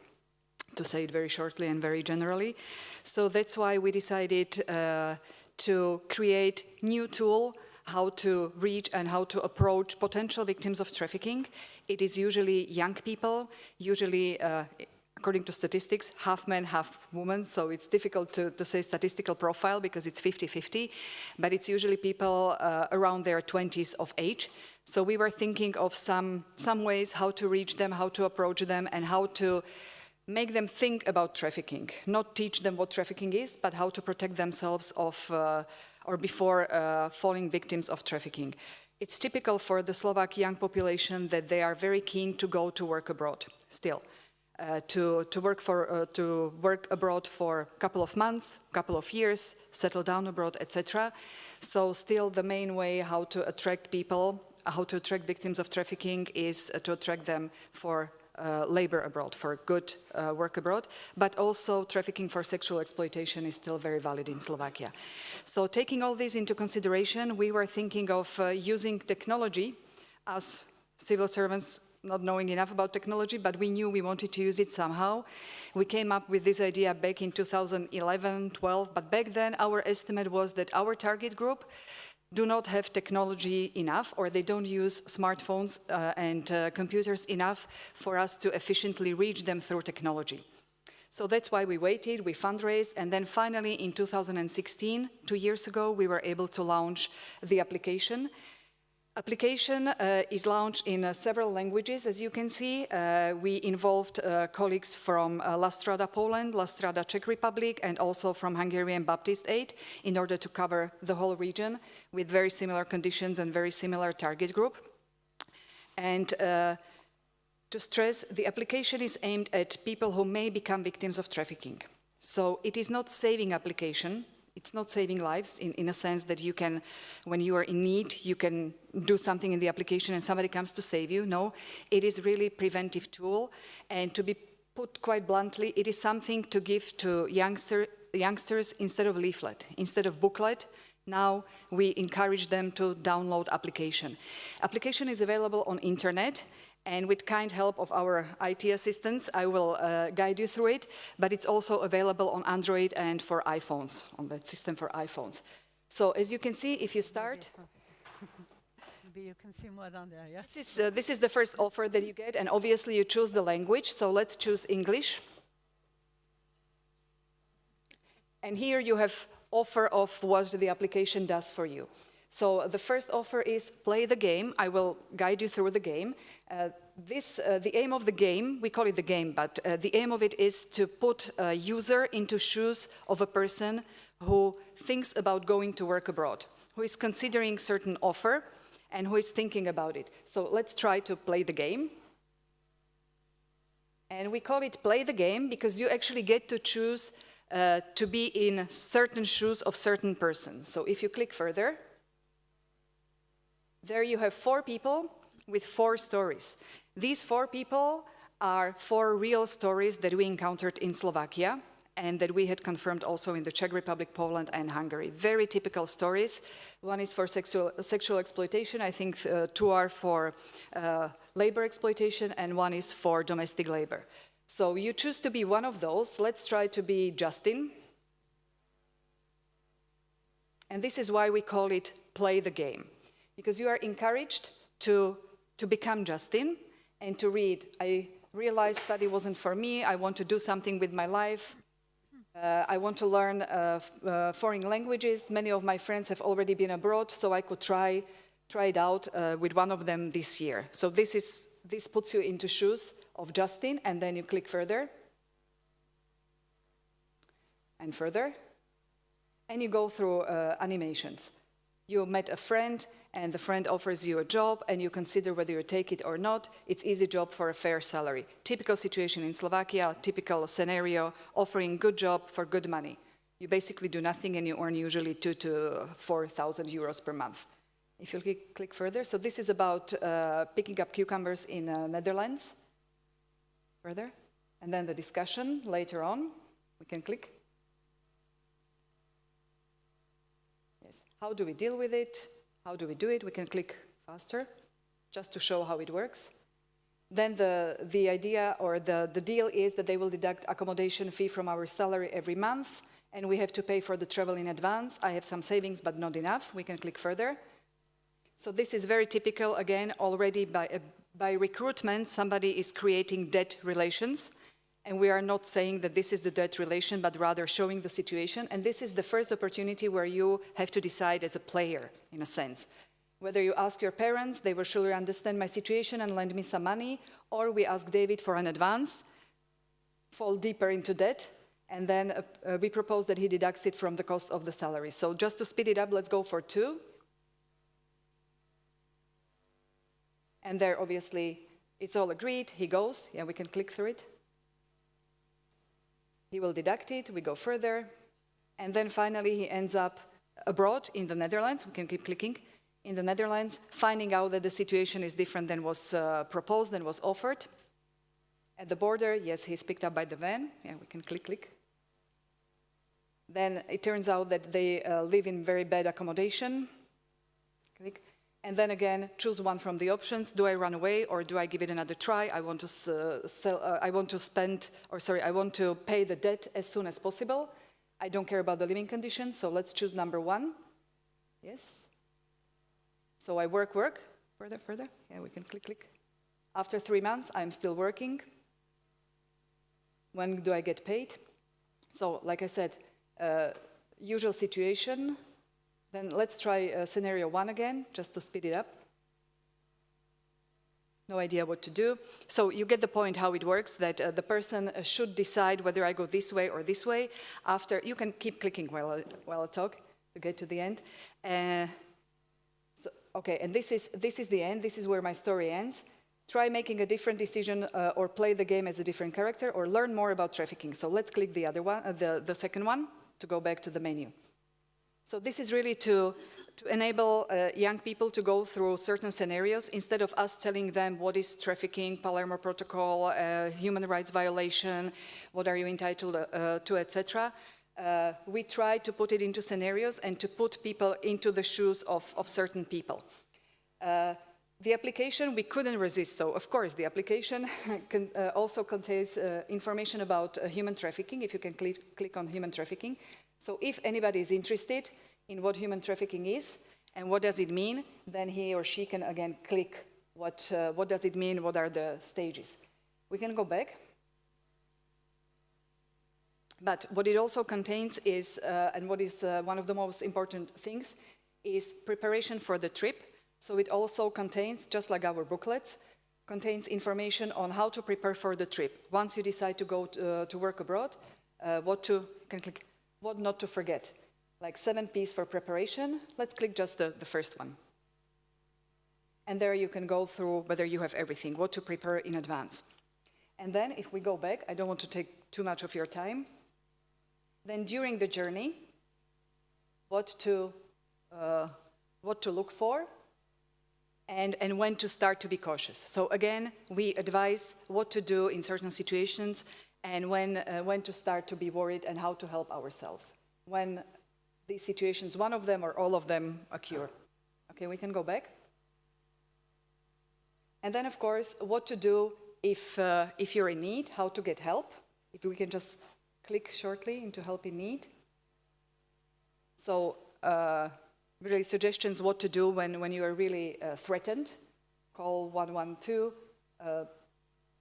Speaker 5: to say it very shortly and very generally. So that's why we decided to create new tool how to reach and how to approach potential victims of trafficking. It is usually young people, usually, according to statistics, half men, half women, so it's difficult to say statistical profile because it's 50-50, but it's usually people around their 20s of age. So we were thinking of some ways how to reach them, how to approach them, and how to make them think about trafficking, not teach them what trafficking is, but how to protect themselves of or before falling victims of trafficking. It's typical for the Slovak young population that they are very keen to go to work abroad still, to work abroad for a couple of months, couple of years, settle down abroad, etc. So still the main way how to attract people, how to attract victims of trafficking is to attract them for labor abroad, for good work abroad, but also trafficking for sexual exploitation is still very valid in Slovakia. So taking all this into consideration, we were thinking of using technology as civil servants, not knowing enough about technology, but we knew we wanted to use it somehow. We came up with this idea back in 2011, 12, but back then our estimate was that our target group do not have technology enough, or they don't use smartphones and computers enough for us to efficiently reach them through technology. So that's why we waited, we fundraised, and then finally in 2016, 2 years ago, we were able to launch the application. Application is launched in several languages, as you can see. We involved colleagues from La Strada, Poland, La Strada, Czech Republic, and also from Hungarian Baptist Aid in order to cover the whole region with very similar conditions and very similar target group. And to stress, the application is aimed at people who may become victims of trafficking. So it is not saving application. It's not saving lives in a sense that you can, when you are in need, you can do something in the application and somebody comes to save you. No, it is really preventive tool. And to be put quite bluntly, it is something to give to youngsters instead of leaflet, instead of booklet. Now we encourage them to download application. Application is available on internet. And with kind help of our IT assistants, I will guide you through it, but it's also available on Android and for iPhones, on the system for iPhones. So as you can see, if you start...
Speaker 1: Maybe you can see more down there, yeah?
Speaker 5: This is the first offer that you get, and obviously you choose the language, so let's choose English. And here you have offer of what the application does for you. So the first offer is play the game. I will guide you through the game. The aim of the game, we call it the game, but the aim of it is to put a user into shoes of a person who thinks about going to work abroad, who is considering certain offer and who is thinking about it. So let's try to play the game. And we call it play the game because you actually get to choose to be in certain shoes of certain persons. So if you click further, there you have 4 people with 4 stories. These 4 people are 4 real stories that we encountered in Slovakia and that we had confirmed also in the Czech Republic, Poland, and Hungary. Very typical stories. One is for sexual exploitation. I think 2 are for labor exploitation, and 1 is for domestic labor. So you choose to be one of those. Let's try to be Justin. And this is why we call it play the game. Because you are encouraged to become Justin and to read, I realized study wasn't for me, I want to do something with my life, I want to learn foreign languages, many of my friends have already been abroad, so I could try tried out with one of them this year. So this puts you into shoes of Justin, and then you click further and further, and you go through animations. You met a friend, and the friend offers you a job, and you consider whether you take it or not. It's easy job for a fair salary. Typical situation in Slovakia, typical scenario, offering good job for good money. You basically do nothing, and you earn usually 2,000 to 4,000 euros per month. If you click further, so this is about picking up cucumbers in Netherlands. Further, and then the discussion later on. We can click. Yes. How do we deal with it? How do we do it? We can click faster, just to show how it works. Then the idea or the deal is that they will deduct accommodation fee from our salary every month, and we have to pay for the travel in advance. I have some savings, but not enough. We can click further. So this is very typical, again, already by recruitment, somebody is creating debt relations, and we are not saying that this is the debt relation, but rather showing the situation, and this is the first opportunity where you have to decide as a player, in a sense. Whether you ask your parents, they will surely understand my situation and lend me some money, or we ask David for an advance, fall deeper into debt, and then we propose that he deducts it from the cost of the salary. So just to speed it up, let's go for 2. And there, obviously, it's all agreed. He goes. Yeah, we can click through it. He will deduct it. We go further. And then finally, he ends up abroad in the Netherlands. We can keep clicking. In the Netherlands, finding out that the situation is different than was proposed, than was offered. At the border, yes, he's picked up by the van. Yeah, we can click. Then it turns out that they live in very bad accommodation. Click. And then again, choose one from the options. Do I run away or do I give it another try? I want to pay the debt as soon as possible. I don't care about the living conditions, so let's choose number 1. Yes. So I work. Further. Yeah, we can click. After 3 months, I'm still working. When do I get paid? So, like I said, usual situation. Then let's try scenario 1 again, just to speed it up. No idea what to do. So you get the point how it works, that the person should decide whether I go this way or this way. After, you can keep clicking while I talk to get to the end. Okay, and this is the end. This is where my story ends. Try making a different decision or play the game as a different character or learn more about trafficking. So let's click the other one, the second one, to go back to the menu. So this is really to enable young people to go through certain scenarios instead of us telling them what is trafficking, Palermo Protocol, human rights violation, what are you entitled to, etc. We try to put it into scenarios and to put people into the shoes of certain people. The application, we couldn't resist, so of course the application also contains information about human trafficking, if you can click on human trafficking. So if anybody is interested in what human trafficking is and what does it mean, then he or she can again click what does it mean, what are the stages. We can go back. But what it also contains is, and what is one of the most important things, is preparation for the trip. So it also contains, just like our booklets, contains information on how to prepare for the trip. Once you decide to go to work abroad, what not to forget. Like 7 P's for preparation. Let's click just the first one. And there you can go through whether you have everything, what to prepare in advance. And then if we go back, I don't want to take too much of your time. Then during the journey, what to look for, and when to start to be cautious. So again, we advise what to do in certain situations and when to start to be worried and how to help ourselves when these situations, one of them or all of them, occur. Okay, we can go back. And then, of course, what to do if you're in need, how to get help. If we can just click shortly into help in need. So, really suggestions what to do when you are really threatened. Call 112,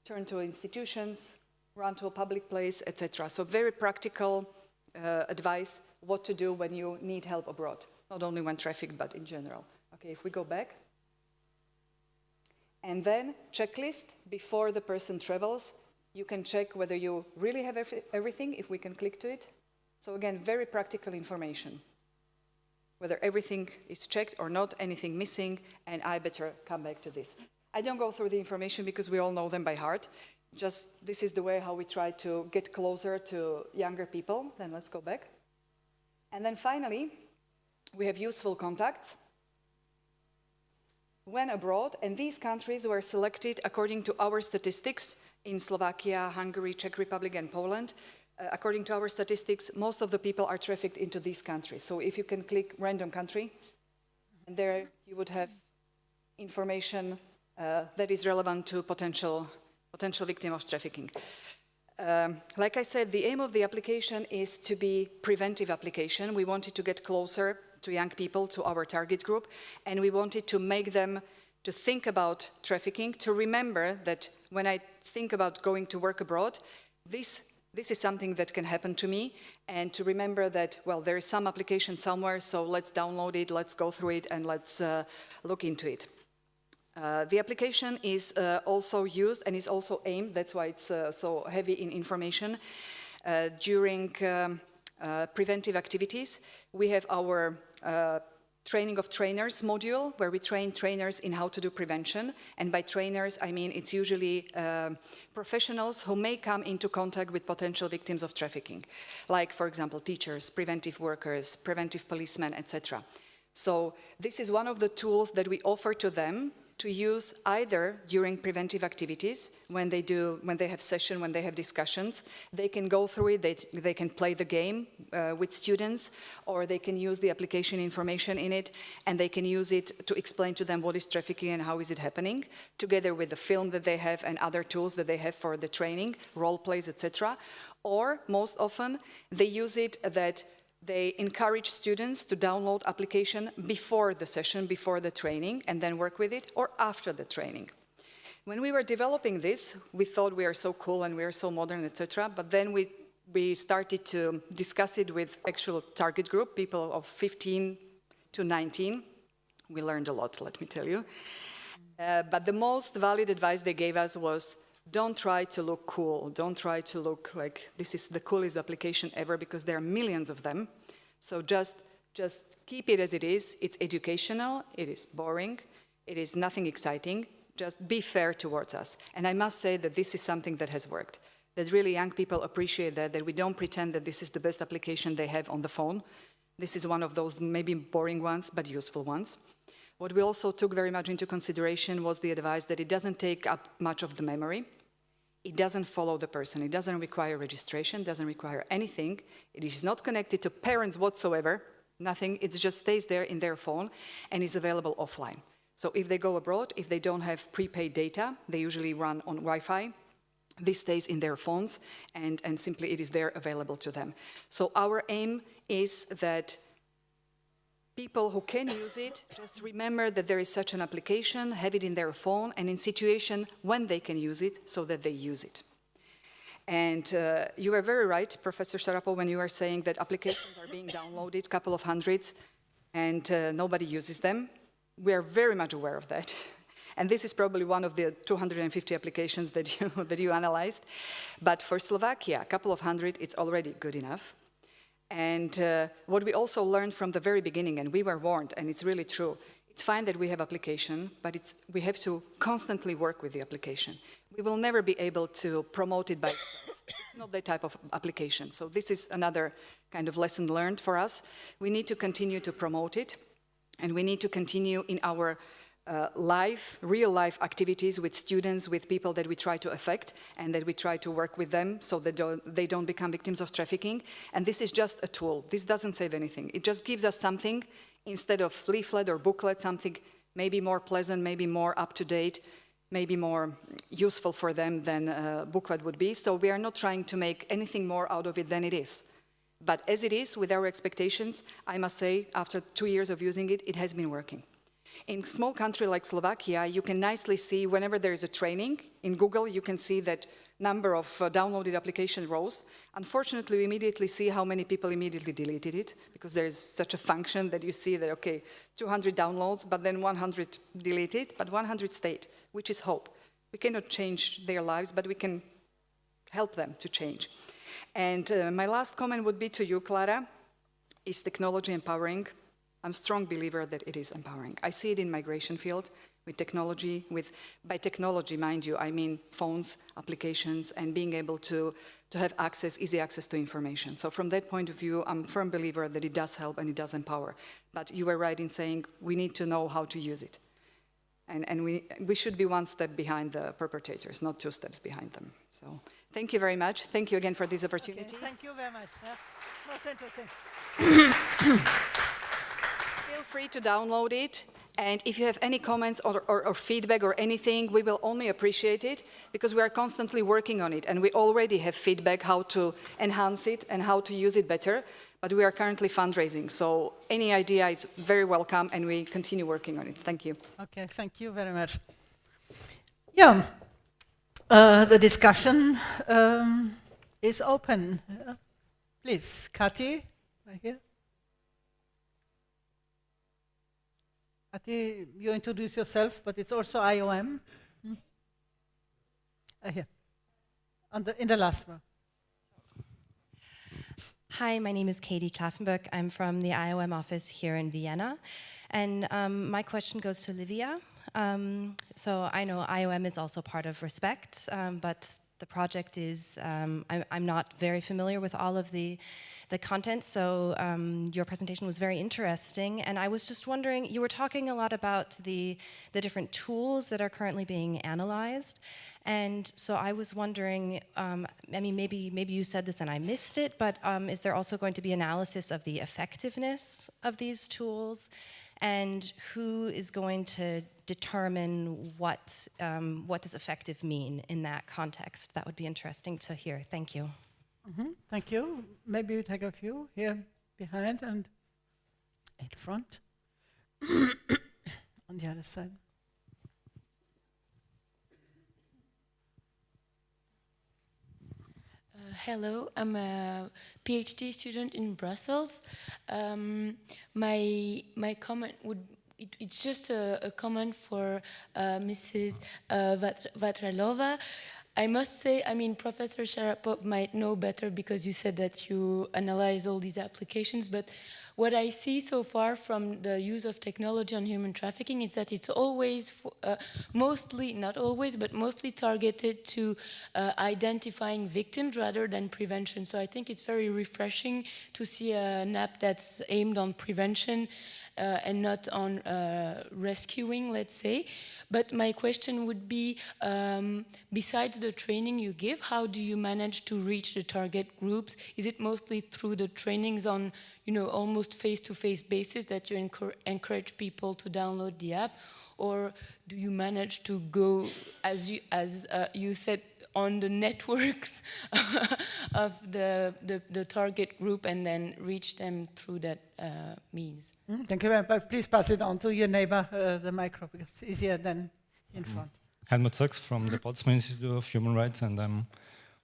Speaker 5: turn to institutions, run to a public place, etc. So very practical advice what to do when you need help abroad, not only when trafficked, but in general. Okay, if we go back. And then checklist, before the person travels, you can check whether you really have everything, if we can click to it. So again, very practical information. Whether everything is checked or not, anything missing, and I better come back to this. I don't go through the information because we all know them by heart. Just this is the way how we try to get closer to younger people. Then let's go back. And then finally, we have useful contacts when abroad, and these countries were selected according to our statistics in Slovakia, Hungary, Czech Republic, and Poland. According to our statistics, most of the people are trafficked into these countries. So if you can click random country, and there you would have information that is relevant to potential victim of trafficking. Like I said, the aim of the application is to be preventive application. We wanted to get closer to young people, to our target group, and we wanted to make them to think about trafficking, to remember that when I think about going to work abroad, this is something that can happen to me, and to remember that, well, there is some application somewhere, so let's download it, let's go through it, and let's look into it. The application is also used and is also aimed, that's why it's so heavy in information, during preventive activities. We have our training of trainers module, where we train trainers in how to do prevention. And by trainers, I mean it's usually professionals who may come into contact with potential victims of trafficking, like, for example, teachers, preventive workers, preventive policemen, etc. So this is one of the tools that we offer to them to use either during preventive activities, when they have session, when they have discussions. They can go through it, they can play the game with students, or they can use the application information in it, and they can use it to explain to them what is trafficking and how is it happening, together with the film that they have and other tools that they have for the training, role plays, etc. Or most often, they use it that they encourage students to download application before the session, before the training, and then work with it, or after the training. When we were developing this, we thought we are so cool and we are so modern, etc. But then we started to discuss it with actual target group, people of 15 to 19. We learned a lot, let me tell you. But the most valid advice they gave us was, don't try to look cool. Don't try to look like this is the coolest application ever, because there are millions of them. So just keep it as it is. It's educational. It is boring. It is nothing exciting. Just be fair towards us. And I must say that this is something that has worked. That really young people appreciate that we don't pretend that this is the best application they have on the phone. This is one of those maybe boring ones, but useful ones. What we also took very much into consideration was the advice that it doesn't take up much of the memory. It doesn't follow the person. It doesn't require registration, doesn't require anything. It is not connected to parents whatsoever, nothing. It just stays there in their phone and is available offline. So if they go abroad, if they don't have prepaid data, they usually run on Wi-Fi. This stays in their phones, and simply it is there available to them. So our aim is that people who can use it, just remember that there is such an application, have it in their phone, and in situation when they can use it, so that they use it. And you were very right, Professor Sharapov, when you were saying that applications are being downloaded, a couple of hundreds, and nobody uses them. We are very much aware of that. And this is probably one of the 250 applications that you analyzed. But for Slovakia, a couple of hundred, it's already good enough. And what we also learned from the very beginning, and we were warned, and it's really true, it's fine that we have application, but we have to constantly work with the application. We will never be able to promote it by itself. It's not that type of application. So this is another kind of lesson learned for us. We need to continue to promote it, and we need to continue in our real life activities with students, with people that we try to affect and that we try to work with them so that they don't become victims of trafficking. And this is just a tool. This doesn't save anything. It just gives us something instead of leaflet or booklet, something maybe more pleasant, maybe more up-to-date, maybe more useful for them than a booklet would be. So we are not trying to make anything more out of it than it is. But as it is, with our expectations, I must say, after 2 years of using it, it has been working. In a small country like Slovakia, you can nicely see whenever there is a training, in Google you can see that number of downloaded applications rose. Unfortunately, we immediately see how many people immediately deleted it, because there is such a function that you see that, okay, 200 downloads, but then 100 deleted, but 100 stayed, which is hope. We cannot change their lives, but we can help them to change. And my last comment would be to you, Klara. Is technology empowering? I'm a strong believer that it is empowering. I see it in migration field with technology. By technology, mind you, I mean phones, applications, and being able to have access, easy access to information. So from that point of view, I'm a firm believer that it does help and it does empower. But you were right in saying we need to know how to use it. And we should be one step behind the perpetrators, not 2 steps behind them. So thank you very much. Thank you again for this opportunity.
Speaker 1: Okay, thank you very much. Most interesting.
Speaker 5: Feel free to download it. And if you have any comments or feedback or anything, we will only appreciate it, because we are constantly working on it. And we already have feedback how to enhance it and how to use it better. But we are currently fundraising. So any idea is very welcome, and we continue working on it. Thank you.
Speaker 1: Okay, thank you very much. Yeah, the discussion is open. Please, Kati, right here. Kati, you introduce yourself, but it's also IOM. Here, in the last row.
Speaker 6: Hi, my name is Katie Klaffenberg. I'm from the IOM office here in Vienna. And my question goes to Livia. So I know IOM is also part of Respect, but the project is, I'm not very familiar with all of the content, so your presentation was very interesting. And I was just wondering, you were talking a lot about the different tools that are currently being analyzed. And so I was wondering, I mean, maybe you said this and I missed it, but is there also going to be analysis of the effectiveness of these tools? And who is going to determine what does effective mean in that context? That would be interesting to hear. Thank you.
Speaker 1: Thank you. Maybe we take a few here behind and in front. On the other side.
Speaker 7: Hello, I'm a PhD student in Brussels. My comment it's just a comment for Mrs. Vatralova. I must say, I mean, Professor Sharapov might know better because you said that you analyze all these applications, but what I see so far from the use of technology on human trafficking is that it's always, mostly, not always, but mostly targeted to identifying victims rather than prevention. So I think it's very refreshing to see an app that's aimed on prevention and not on rescuing, let's say. But my question would be, besides the training you give, how do you manage to reach the target groups? Is it mostly through the trainings on, you know, almost face-to-face basis that you encourage people to download the app? Or do you manage to go, as you said, on the networks of the target group and then reach them through that means?
Speaker 1: Thank you very much. Please pass it on to your neighbor, the micro, because it's easier than in front.
Speaker 8: Helmut Sachs from the Potsdam Institute of Human Rights, and I'm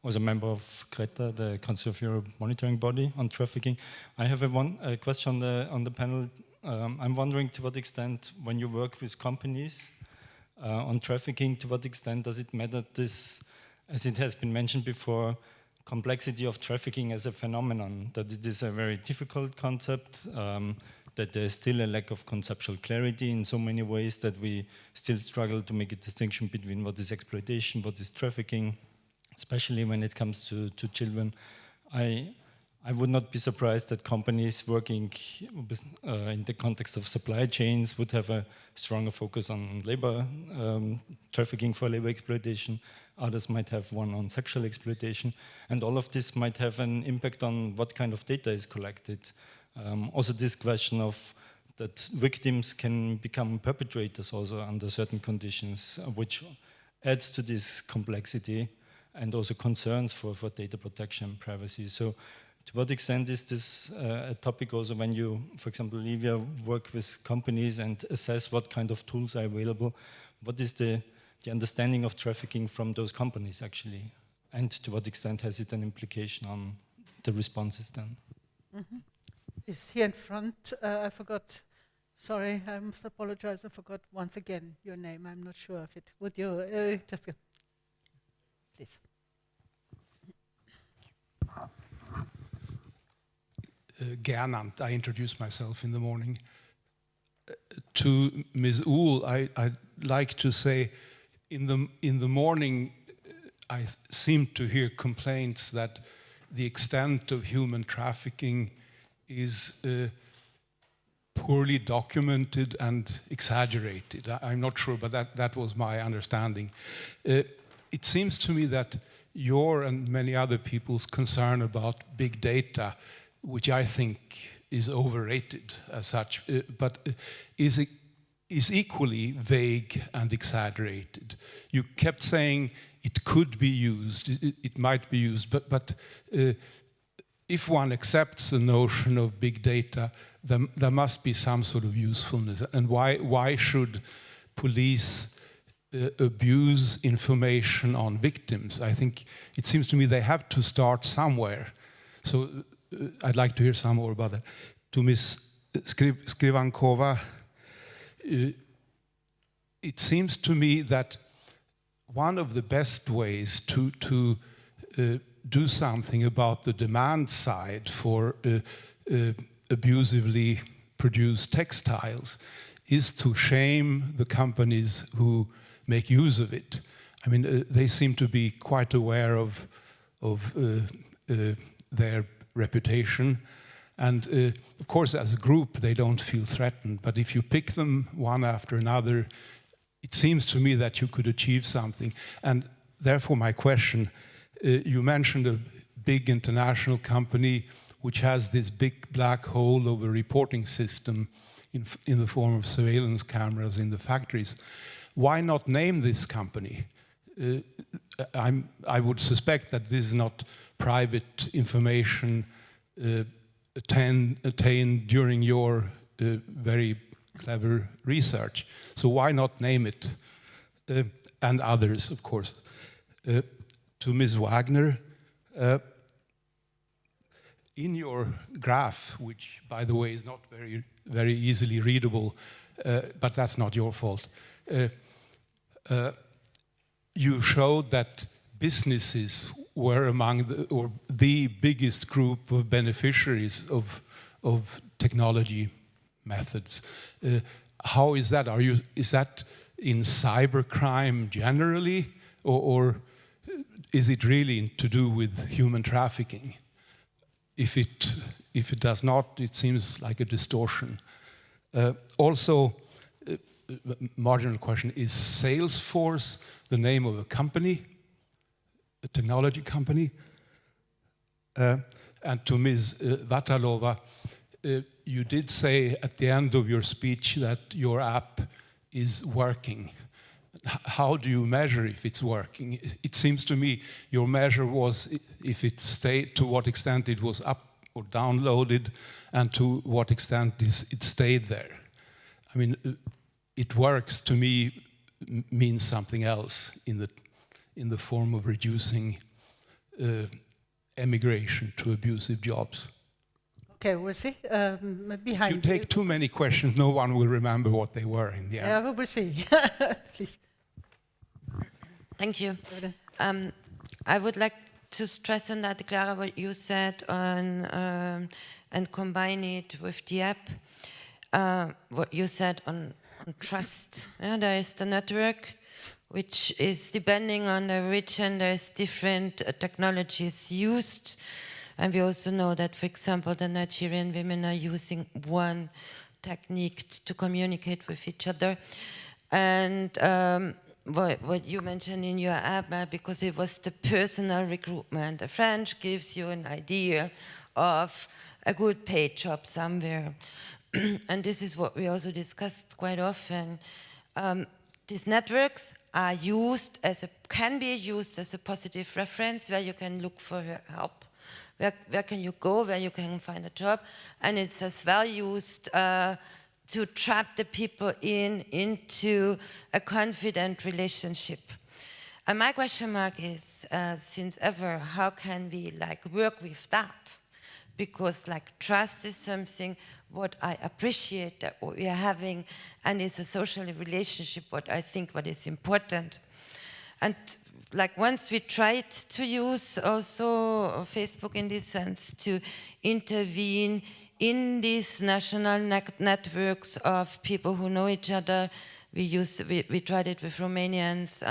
Speaker 8: also a member of CRETA, the Council of Europe monitoring body on trafficking. I have a question on the panel. I'm wondering, to what extent, when you work with companies on trafficking, to what extent does it matter this, as it has been mentioned before, complexity of trafficking as a phenomenon, that it is a very difficult concept, that there's still a lack of conceptual clarity in so many ways, that we still struggle to make a distinction between what is exploitation, what is trafficking, especially when it comes to children. I would not be surprised that companies working in the context of supply chains would have a stronger focus on labor, trafficking for labor exploitation. Others might have one on sexual exploitation. And all of this might have an impact on what kind of data is collected. Also this question of that victims can become perpetrators also under certain conditions, which adds to this complexity and also concerns for data protection and privacy. So to what extent is this a topic also when you, for example, Livia, work with companies and assess what kind of tools are available? What is the understanding of trafficking from those companies actually? And to what extent has it an implication on the responses then?
Speaker 1: Is here in front. I forgot. Sorry, I must apologize. I forgot once again your name. I'm not sure of it. Would you just go? Please.
Speaker 9: Gernand, I introduced myself in the morning. To Ms. Uhl, I'd like to say, in the morning, I seem to hear complaints that the extent of human trafficking is poorly documented and exaggerated. I'm not sure, but that was my understanding. It seems to me that your and many other people's concern about big data, which I think is overrated as such, but is equally vague and exaggerated. You kept saying it could be used, it might be used, but if one accepts the notion of big data, there must be some sort of usefulness. And why should police abuse information on victims? I think it seems to me they have to start somewhere. So I'd like to hear some more about that. To Ms. Skrivankova, it seems to me that one of the best ways to do something about the demand side for abusively produced textiles is to shame the companies who make use of it. I mean, they seem to be quite aware of their reputation. And of course, as a group, they don't feel threatened. But if you pick them one after another, it seems to me that you could achieve something. And therefore, my question, you mentioned a big international company which has this big black hole of a reporting system in the form of surveillance cameras in the factories. Why not name this company? I would suspect that this is not private information attained during your very clever research. So why not name it? And others, of course. To Ms. Wagner, in your graph, which, by the way, is not very easily readable, but that's not your fault, you showed that businesses were among the biggest group of beneficiaries of technology methods. How is that? Is that in cybercrime generally, or is it really to do with human trafficking? If it does not, it seems like a distortion. Also, marginal question, is Salesforce the name of a company, a technology company? And to Ms. Vatralova, you did say at the end of your speech that your app is working. How do you measure if it's working? It seems to me your measure was if it stayed, to what extent it was up or downloaded, and to what extent it stayed there. I mean, it works to me means something else in the form of reducing emigration to abusive jobs.
Speaker 1: Okay, we'll see. Behind
Speaker 9: if you take too many questions, no one will remember what they were in the end.
Speaker 1: Yeah, we'll see. Please.
Speaker 10: Thank you. I would like to stress on that, Klara, what you said on, and combine it with the app, what you said on trust. Yeah, there is the network, which is depending on the region, there's different technologies used. And we also know that, for example, the Nigerian women are using one technique to communicate with each other. And what you mentioned in your app, because it was the personal recruitment. The French gives you an idea of a good paid job somewhere. And this is what we also discussed quite often. These networks are used can be used as a positive reference where you can look for help. Where can you go, where you can find a job? And it's as well used to trap the people into a confident relationship. And my question mark is, since ever, how can we work with that? Because trust is something what I appreciate that what we are having, and it's a social relationship what I think what is important. And once we tried to use also Facebook in this sense to intervene in these national networks of people who know each other. We tried it with Romanians,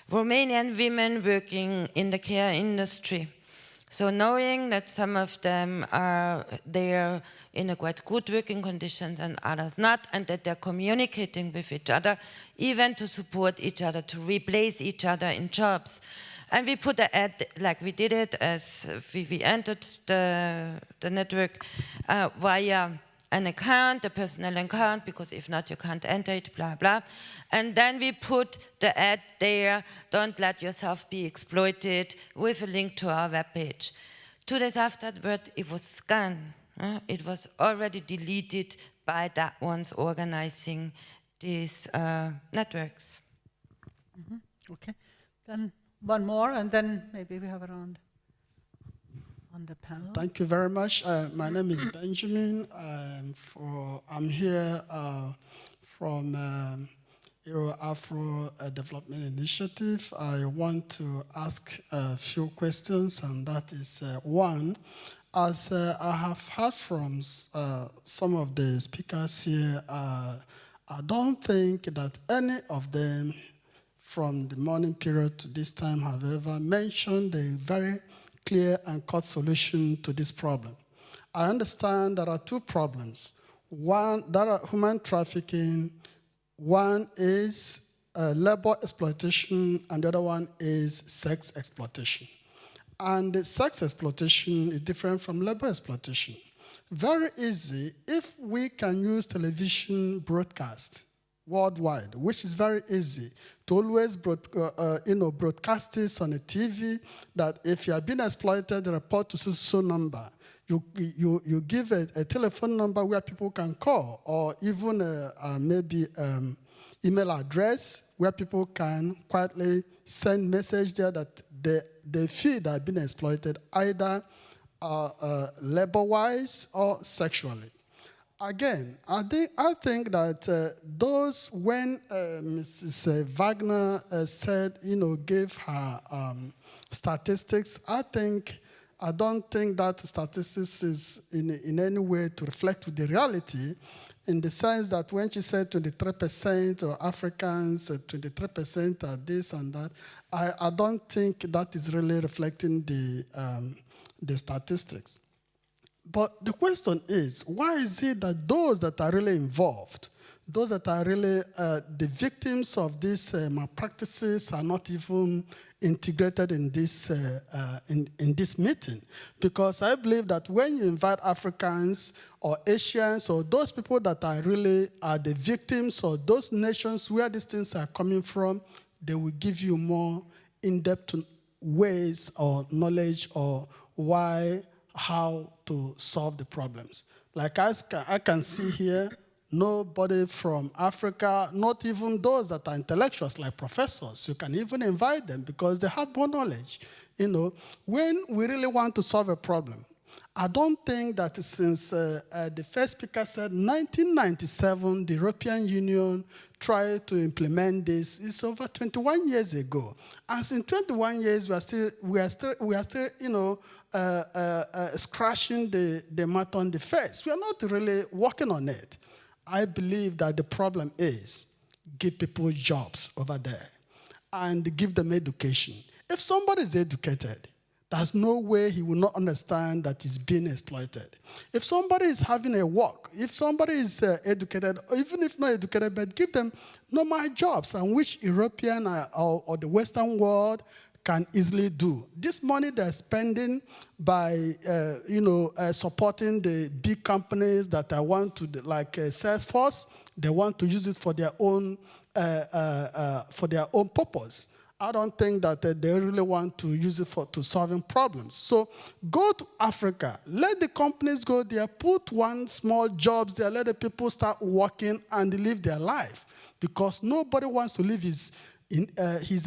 Speaker 10: Romanian women working in the care industry. So knowing that some of them are there in a quite good working conditions and others not, and that they're communicating with each other, even to support each other, to replace each other in jobs. And we put an ad, we did it as we entered the network via an account, a personal account, because if not, you can't enter it, blah, blah. And then we put the ad there, don't let yourself be exploited, with a link to our webpage. 2 days afterward, it was gone. It was already deleted by that ones organizing these networks.
Speaker 1: Mm-hmm. Okay, then one more, and then maybe we have a round on the panel.
Speaker 11: Thank you very much. My name is Benjamin. I'm here from Euro-Afro Development Initiative. I want to ask a few questions, and that is one, as I have heard from some of the speakers here, I don't think that any of them from the morning period to this time have ever mentioned a very clear and cut solution to this problem. I understand there are two problems. One, there are human trafficking. One is labor exploitation, and the other one is sex exploitation. And the sex exploitation is different from labor exploitation. Very easy if we can use television broadcast worldwide, which is very easy to always broadcast this on a TV, that if you are being exploited, report to so number. You give a telephone number where people can call, or even maybe email address where people can quietly send message there that they feel they have been exploited, either labor-wise or sexually. Again, I think that those, when Mrs. Wagner said, gave her statistics, I don't think that statistics is in any way to reflect with the reality, in the sense that when she said 23% of Africans, 23% are this and that, I don't think that is really reflecting the statistics. But the question is, why is it that those that are really involved, those that are really the victims of these malpractices are not even integrated in this meeting? Because I believe that when you invite Africans or Asians or those people that are really the victims or those nations where these things are coming from, they will give you more in-depth ways or knowledge or how to solve the problems. Like I can see here, nobody from Africa, not even those that are intellectuals like professors, you can even invite them because they have more knowledge. When we really want to solve a problem, I don't think that since the first speaker said 1997, the European Union tried to implement this. It's over 21 years ago. And in 21 years, we are still scratching the matter on the face. We are not really working on it. I believe that the problem is give people jobs over there and give them education. If somebody is educated, there's no way he will not understand that he's being exploited. If somebody is having a work, if somebody is educated, or even if not educated, but give them normal jobs, and which European or the Western world can easily do. This money they're spending by, supporting the big companies that want to, like Salesforce, they want to use it for their own purpose. I don't think that they really want to use it to solving problems. So go to Africa, let the companies go there, put one small jobs there, let the people start working and live their life. Because nobody wants to leave his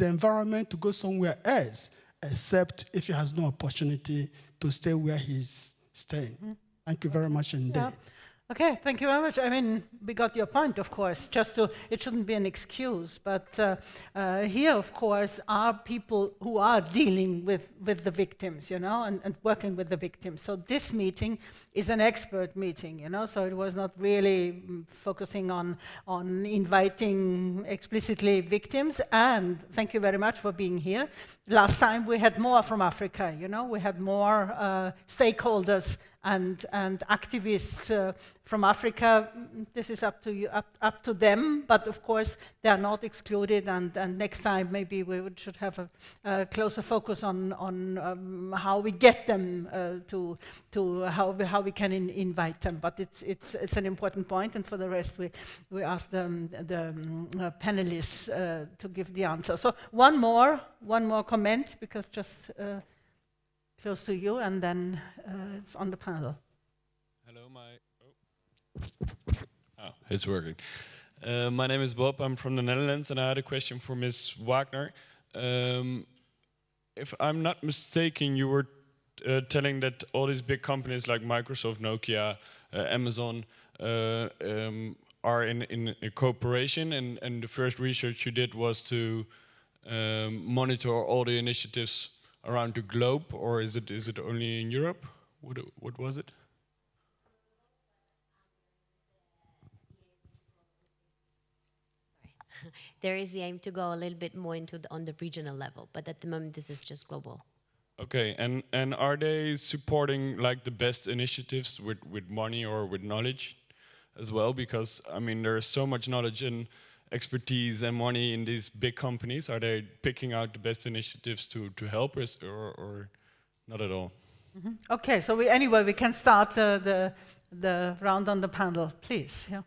Speaker 11: environment to go somewhere else, except if he has no opportunity to stay where he's staying. Thank you very much indeed.
Speaker 1: Yeah. Okay, thank you very much. I mean, we got your point, of course. It shouldn't be an excuse, but here, of course, are people who are dealing with the victims, you know, and working with the victims. So this meeting is an expert meeting, you know. So it was not really focusing on inviting explicitly victims. And thank you very much for being here. Last time we had more from Africa, you know. We had more stakeholders and activists from Africa. This is up to you, up to them. But of course, they are not excluded. And next time, maybe we should have a closer focus on how we get them to how we can invite them. But it's an important point. And for the rest, we ask the panelists to give the answer. So one more comment, because just. Close to you, and then it's on the panel.
Speaker 12: Hello, it's working. My name is Bob. I'm from the Netherlands, and I had a question for Ms. Wagner. If I'm not mistaken, you were telling that all these big companies like Microsoft, Nokia, Amazon are in a cooperation, and the first research you did was to monitor all the initiatives around the globe, or is it only in Europe? What was it?
Speaker 4: There is the aim to go a little bit more on the regional level, but at the moment this is just global.
Speaker 12: Okay, and are they supporting like the best initiatives with money or with knowledge as well? Because I mean, there is so much knowledge and expertise and money in these big companies. Are they picking out the best initiatives to help us, or not at all?
Speaker 1: Mm-hmm. Okay, so we can start the round on the panel, please. Yeah,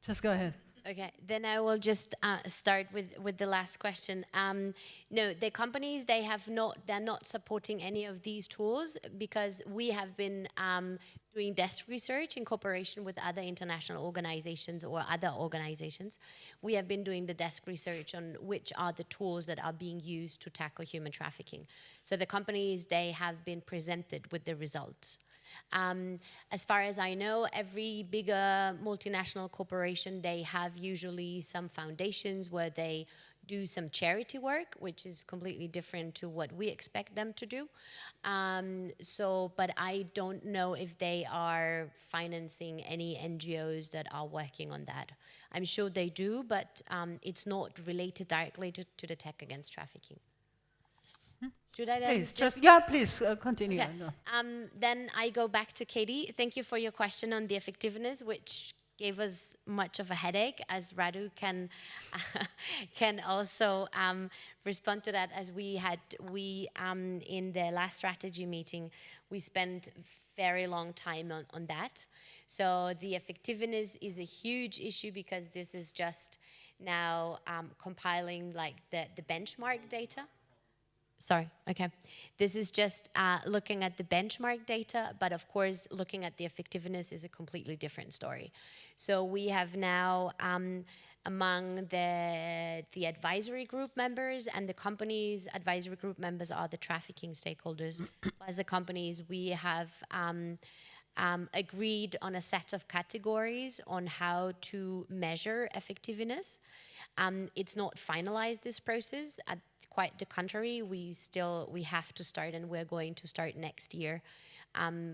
Speaker 1: just go ahead.
Speaker 4: Okay, then I will just start with the last question. No, the companies, they're not supporting any of these tools, because we have been doing desk research in cooperation with other international organizations or other organizations. We have been doing the desk research on which are the tools that are being used to tackle human trafficking. So the companies, they have been presented with the results. As far as I know, every bigger multinational corporation, they have usually some foundations where they do some charity work, which is completely different to what we expect them to do. But I don't know if they are financing any NGOs that are working on that. I'm sure they do, but it's not related directly to the tech against trafficking. Should I then
Speaker 1: please continue.
Speaker 4: Okay. Then I go back to Katie. Thank you for your question on the effectiveness, which gave us much of a headache, as Radu can also respond to that. As we in the last strategy meeting, we spent very long time on that. So the effectiveness is a huge issue, because this is just now compiling like the benchmark data. Sorry, okay. This is just looking at the benchmark data, but of course, looking at the effectiveness is a completely different story. So we have now, among the advisory group members and the companies, advisory group members are the trafficking stakeholders. As the companies, we have agreed on a set of categories on how to measure effectiveness. It's not finalized, this process. Quite the contrary, we have to start, and we're going to start next year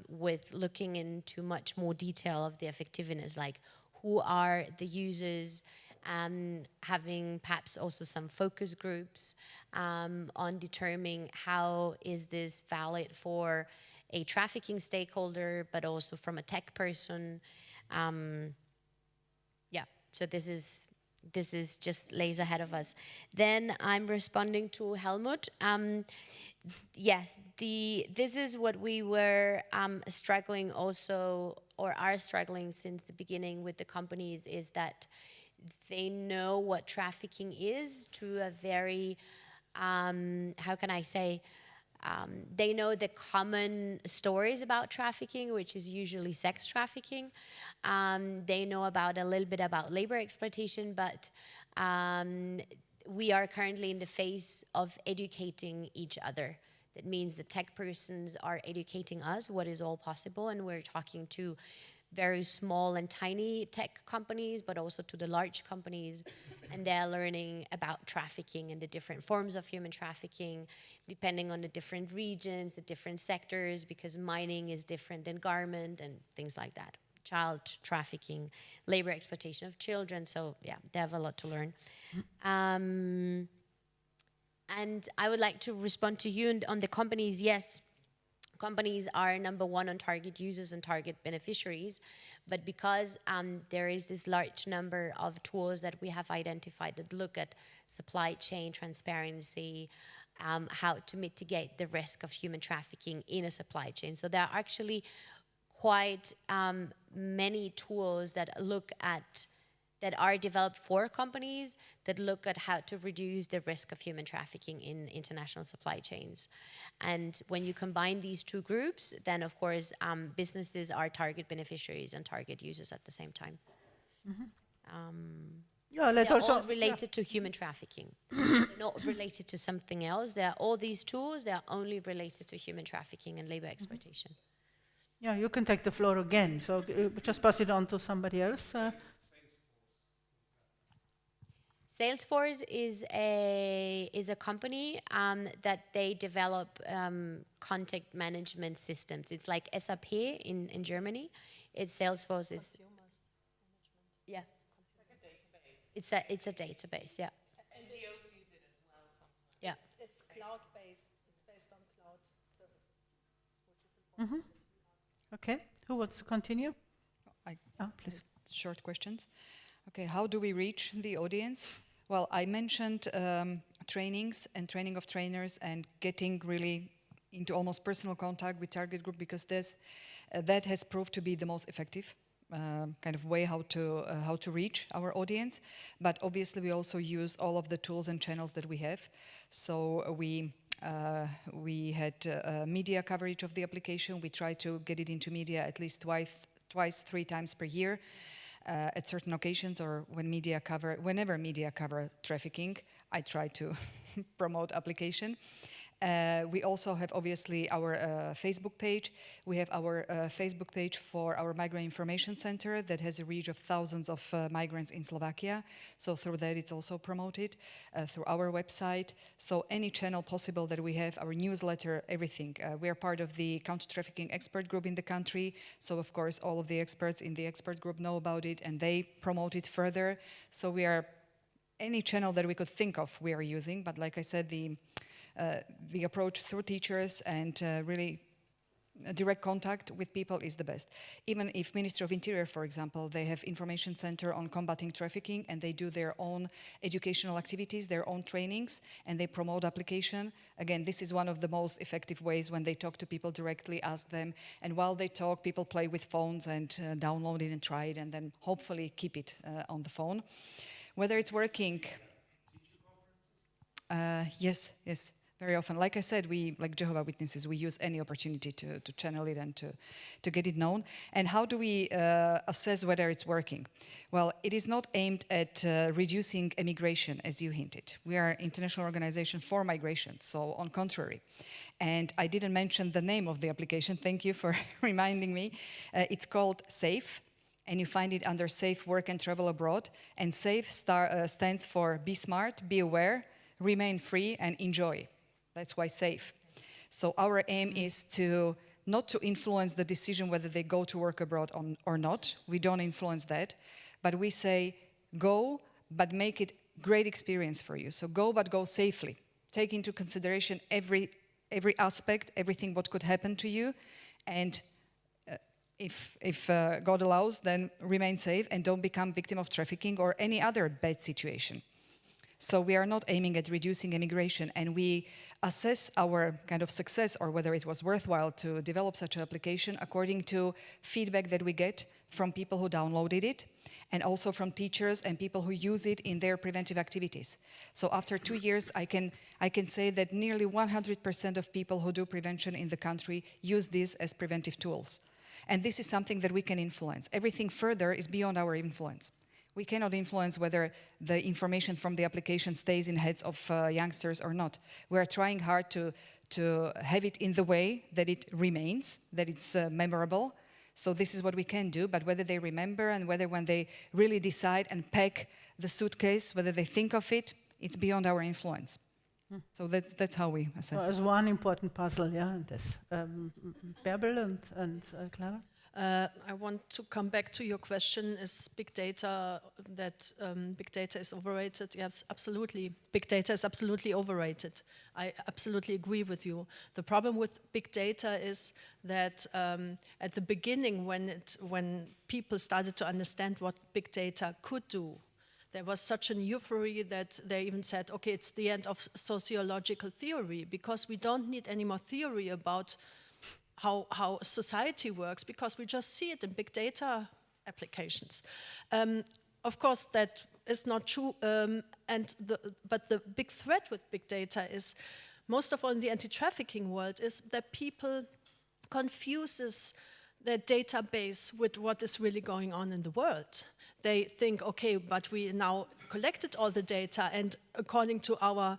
Speaker 4: with looking into much more detail of the effectiveness, like who are the users, having perhaps also some focus groups on determining how is this valid for a trafficking stakeholder, but also from a tech person. So this is just lays ahead of us. Then I'm responding to Helmut. Yes, this is what we were struggling also, or are struggling since the beginning with the companies, is that They know what trafficking is to a very, how can I say, they know the common stories about trafficking, which is usually sex trafficking. They know a little bit about labor exploitation, but we are currently in the phase of educating each other. That means the tech persons are educating us what is all possible, and we're talking to very small and tiny tech companies, but also to the large companies, and they're learning about trafficking and the different forms of human trafficking, depending on the different regions, the different sectors, because mining is different than garment and things like that. Child trafficking, labor exploitation of children, so yeah, they have a lot to learn. And I would like to respond to you on the companies. Yes, companies are number one on target users and target beneficiaries, but because there is this large number of tools that we have identified that look at supply chain transparency, how to mitigate the risk of human trafficking in a supply chain. So there are actually quite many tools that are developed for companies that look at how to reduce the risk of human trafficking in international supply chains. And when you combine these two groups, then of course businesses are target beneficiaries and target users at the same time.
Speaker 1: Yeah,
Speaker 4: they're all related to human trafficking. They're not related to something else. All these tools, they're only related to human trafficking and labor exploitation.
Speaker 1: Yeah, you can take the floor again. So just pass it on to somebody else.
Speaker 4: Salesforce is a company that they develop contact management systems. It's like SAP in Germany. Salesforce is yeah. It's a database, yeah.
Speaker 3: NGOs use it as well sometimes.
Speaker 4: Yeah.
Speaker 2: It's cloud-based. It's based on cloud services, which is important.
Speaker 1: Okay, who wants to continue? Please.
Speaker 5: Short questions. Okay, how do we reach the audience? Well, I mentioned trainings and training of trainers and getting really into almost personal contact with target group, because that has proved to be the most effective kind of way how to reach our audience. But obviously we also use all of the tools and channels that we have. So we had media coverage of the application. We try to get it into media at least twice, 3 times per year. At certain occasions, or whenever media cover trafficking, I try to promote application. We also have obviously our Facebook page. We have our Facebook page for our Migrant Information Center that has a reach of thousands of migrants in Slovakia. So through that it's also promoted, through our website. So any channel possible that we have, our newsletter, everything. We are part of the counter-trafficking expert group in the country. So of course all of the experts in the expert group know about it and they promote it further. So we are, any channel that we could think of we are using, but like I said, the approach through teachers and really direct contact with people is the best. Even if Ministry of Interior, for example, they have information center on combating trafficking and they do their own educational activities, their own trainings, and they promote application. Again, this is one of the most effective ways when they talk to people directly, ask them, and while they talk, people play with phones and download it and try it and then hopefully keep it on the phone. Whether it's working, yes. Very often. Like I said, we, like Jehovah's Witnesses, we use any opportunity to channel it and to get it known. And how do we assess whether it's working? Well, it is not aimed at reducing emigration, as you hinted. We are an international organization for migration, so on contrary. And I didn't mention the name of the application. Thank you for reminding me. It's called SAFE. And you find it under Safe Work and Travel Abroad. And SAFE stands for Be Smart, Be Aware, Remain Free, and Enjoy. That's why SAFE. So our aim is not to influence the decision whether they go to work abroad or not. We don't influence that. But we say, go, but make it great experience for you. So go, but go safely. Take into consideration every aspect, everything what could happen to you. And if God allows, then remain safe and don't become victim of trafficking or any other bad situation. So we are not aiming at reducing immigration, and we assess our kind of success or whether it was worthwhile to develop such an application according to feedback that we get from people who downloaded it, and also from teachers and people who use it in their preventive activities. So after 2 years, I can say that nearly 100% of people who do prevention in the country use these as preventive tools. And this is something that we can influence. Everything further is beyond our influence. We cannot influence whether the information from the application stays in heads of youngsters or not. We are trying hard to have it in the way that it remains, that it's memorable. So this is what we can do, but whether they remember and whether when they really decide and pack the suitcase, whether they think of it, it's beyond our influence. So that's how we assess it.
Speaker 1: There's one important puzzle, yeah, in this. Bärbel and Klara?
Speaker 2: I want to come back to your question, is big data, that big data is overrated? Yes, absolutely. Big data is absolutely overrated. I absolutely agree with you. The problem with big data is that at the beginning, when people started to understand what big data could do, there was such an euphoria that they even said, okay, it's the end of sociological theory, because we don't need any more theory about how society works, because we just see it in big data applications. Of course, that is not true, but the big threat with big data is, most of all in the anti-trafficking world, is that people confuses their database with what is really going on in the world. They think, okay, but we now collected all the data, and according to our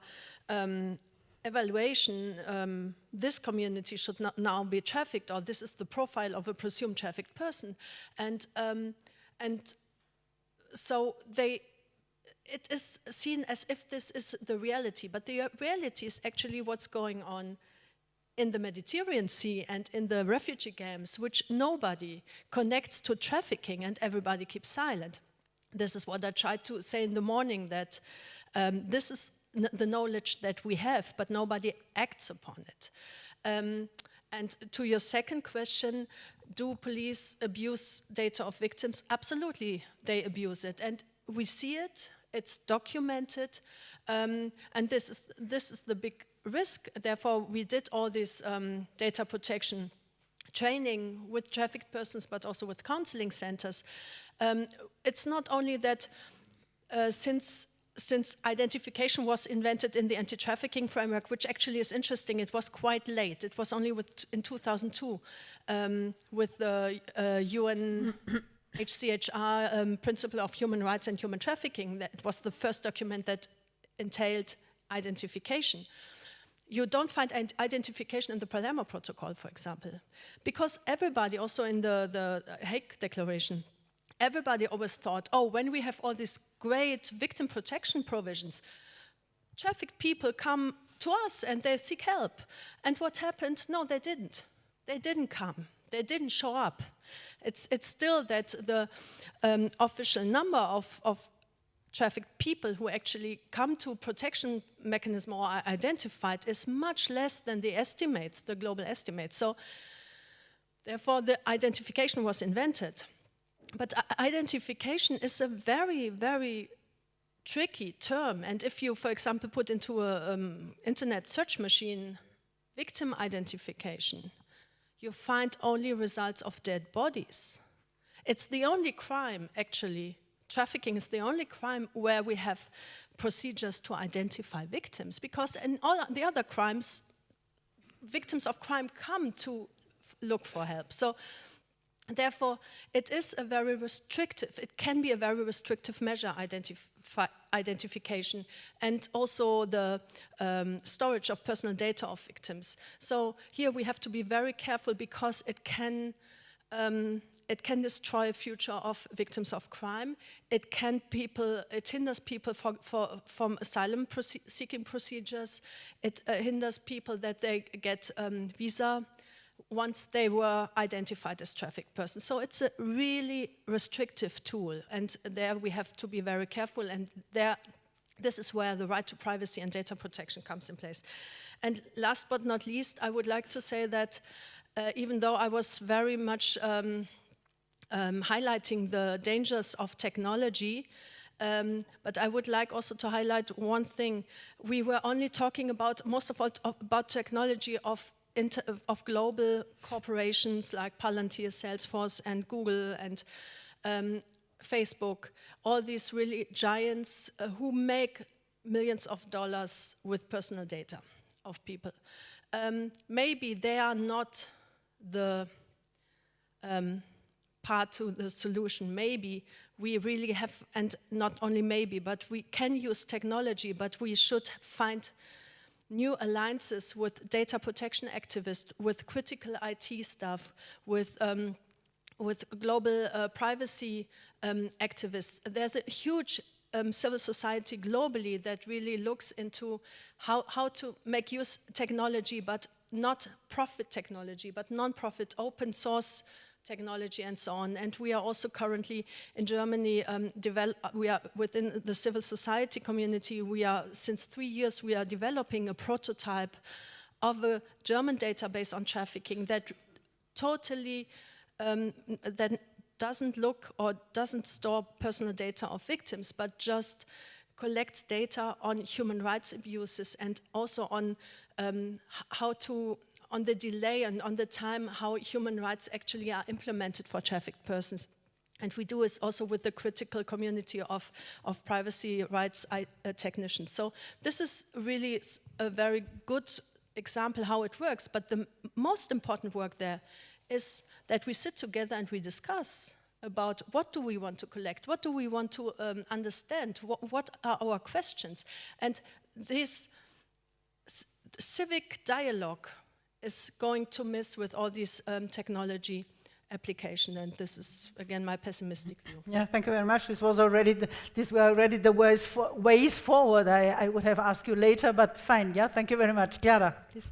Speaker 2: evaluation, this community should not now be trafficked, or this is the profile of a presumed trafficked person. And so it is seen as if this is the reality, but the reality is actually what's going on in the Mediterranean Sea and in the refugee camps, which nobody connects to trafficking, and everybody keeps silent. This is what I tried to say in the morning, that this is the knowledge that we have, but nobody acts upon it. And to your second question, do police abuse data of victims? Absolutely, they abuse it, and we see it. It's documented, and this is the big risk. Therefore, we did all this data protection training with trafficked persons, but also with counseling centers. It's not only that since identification was invented in the anti-trafficking framework, which actually is interesting, it was quite late. It was only in 2002 with the UN HCHR principle of human rights and human trafficking. That it was the first document that entailed identification. You don't find identification in the Palermo Protocol, for example, because everybody, also in the Hague Declaration, everybody always thought, oh, when we have all these great victim protection provisions, trafficked people come to us and they seek help. And what happened? No, they didn't. They didn't come. They didn't show up. It's still that the official number of trafficked people who actually come to protection mechanism or are identified is much less than the estimates, the global estimates. So therefore the identification was invented. But identification is a very, very tricky term. And if you, for example, put into an internet search machine victim identification, you find only results of dead bodies. It's the only crime, actually. Trafficking is the only crime where we have procedures to identify victims, because in all the other crimes, victims of crime come to look for help. So therefore, it is a very restrictive, it can be a very restrictive measure, identification, and also the storage of personal data of victims. So here we have to be very careful, because it can destroy a future of victims of crime. It hinders people from asylum seeking procedures. It hinders people that they get visa once they were identified as trafficked persons. So it's a really restrictive tool, and there we have to be very careful, and this is where the right to privacy and data protection comes in place. And last but not least, I would like to say that even though I was very much highlighting the dangers of technology, But I would like also to highlight one thing. We were only talking about, most of all, about technology of global corporations like Palantir, Salesforce, and Google, and Facebook, all these really giants who make millions of dollars with personal data of people. Maybe they are not the part to the solution. Maybe we really have, and not only maybe, but we can use technology, but we should find new alliances with data protection activists, with critical IT staff, with global privacy activists. There's a huge civil society globally that really looks into how to make use technology, but not profit technology, but non-profit open source technology and so on. And we are also currently in Germany, we are within the civil society community, since 3 years, we are developing a prototype of a German database on trafficking that totally, that doesn't look or doesn't store personal data of victims, but just collects data on human rights abuses and also on on the delay and on the time how human rights actually are implemented for trafficked persons. And we do this also with the critical community of privacy rights technicians. So this is really a very good example how it works, but the most important work there is that we sit together and we discuss about what do we want to collect, what do we want to understand, what are our questions. And this civic dialogue is going to miss with all these technology application, and this is again my pessimistic view.
Speaker 1: Yeah, thank you very much. This was already these were already the ways forward. I would have asked you later, but fine. Yeah, thank you very much, Klara, please.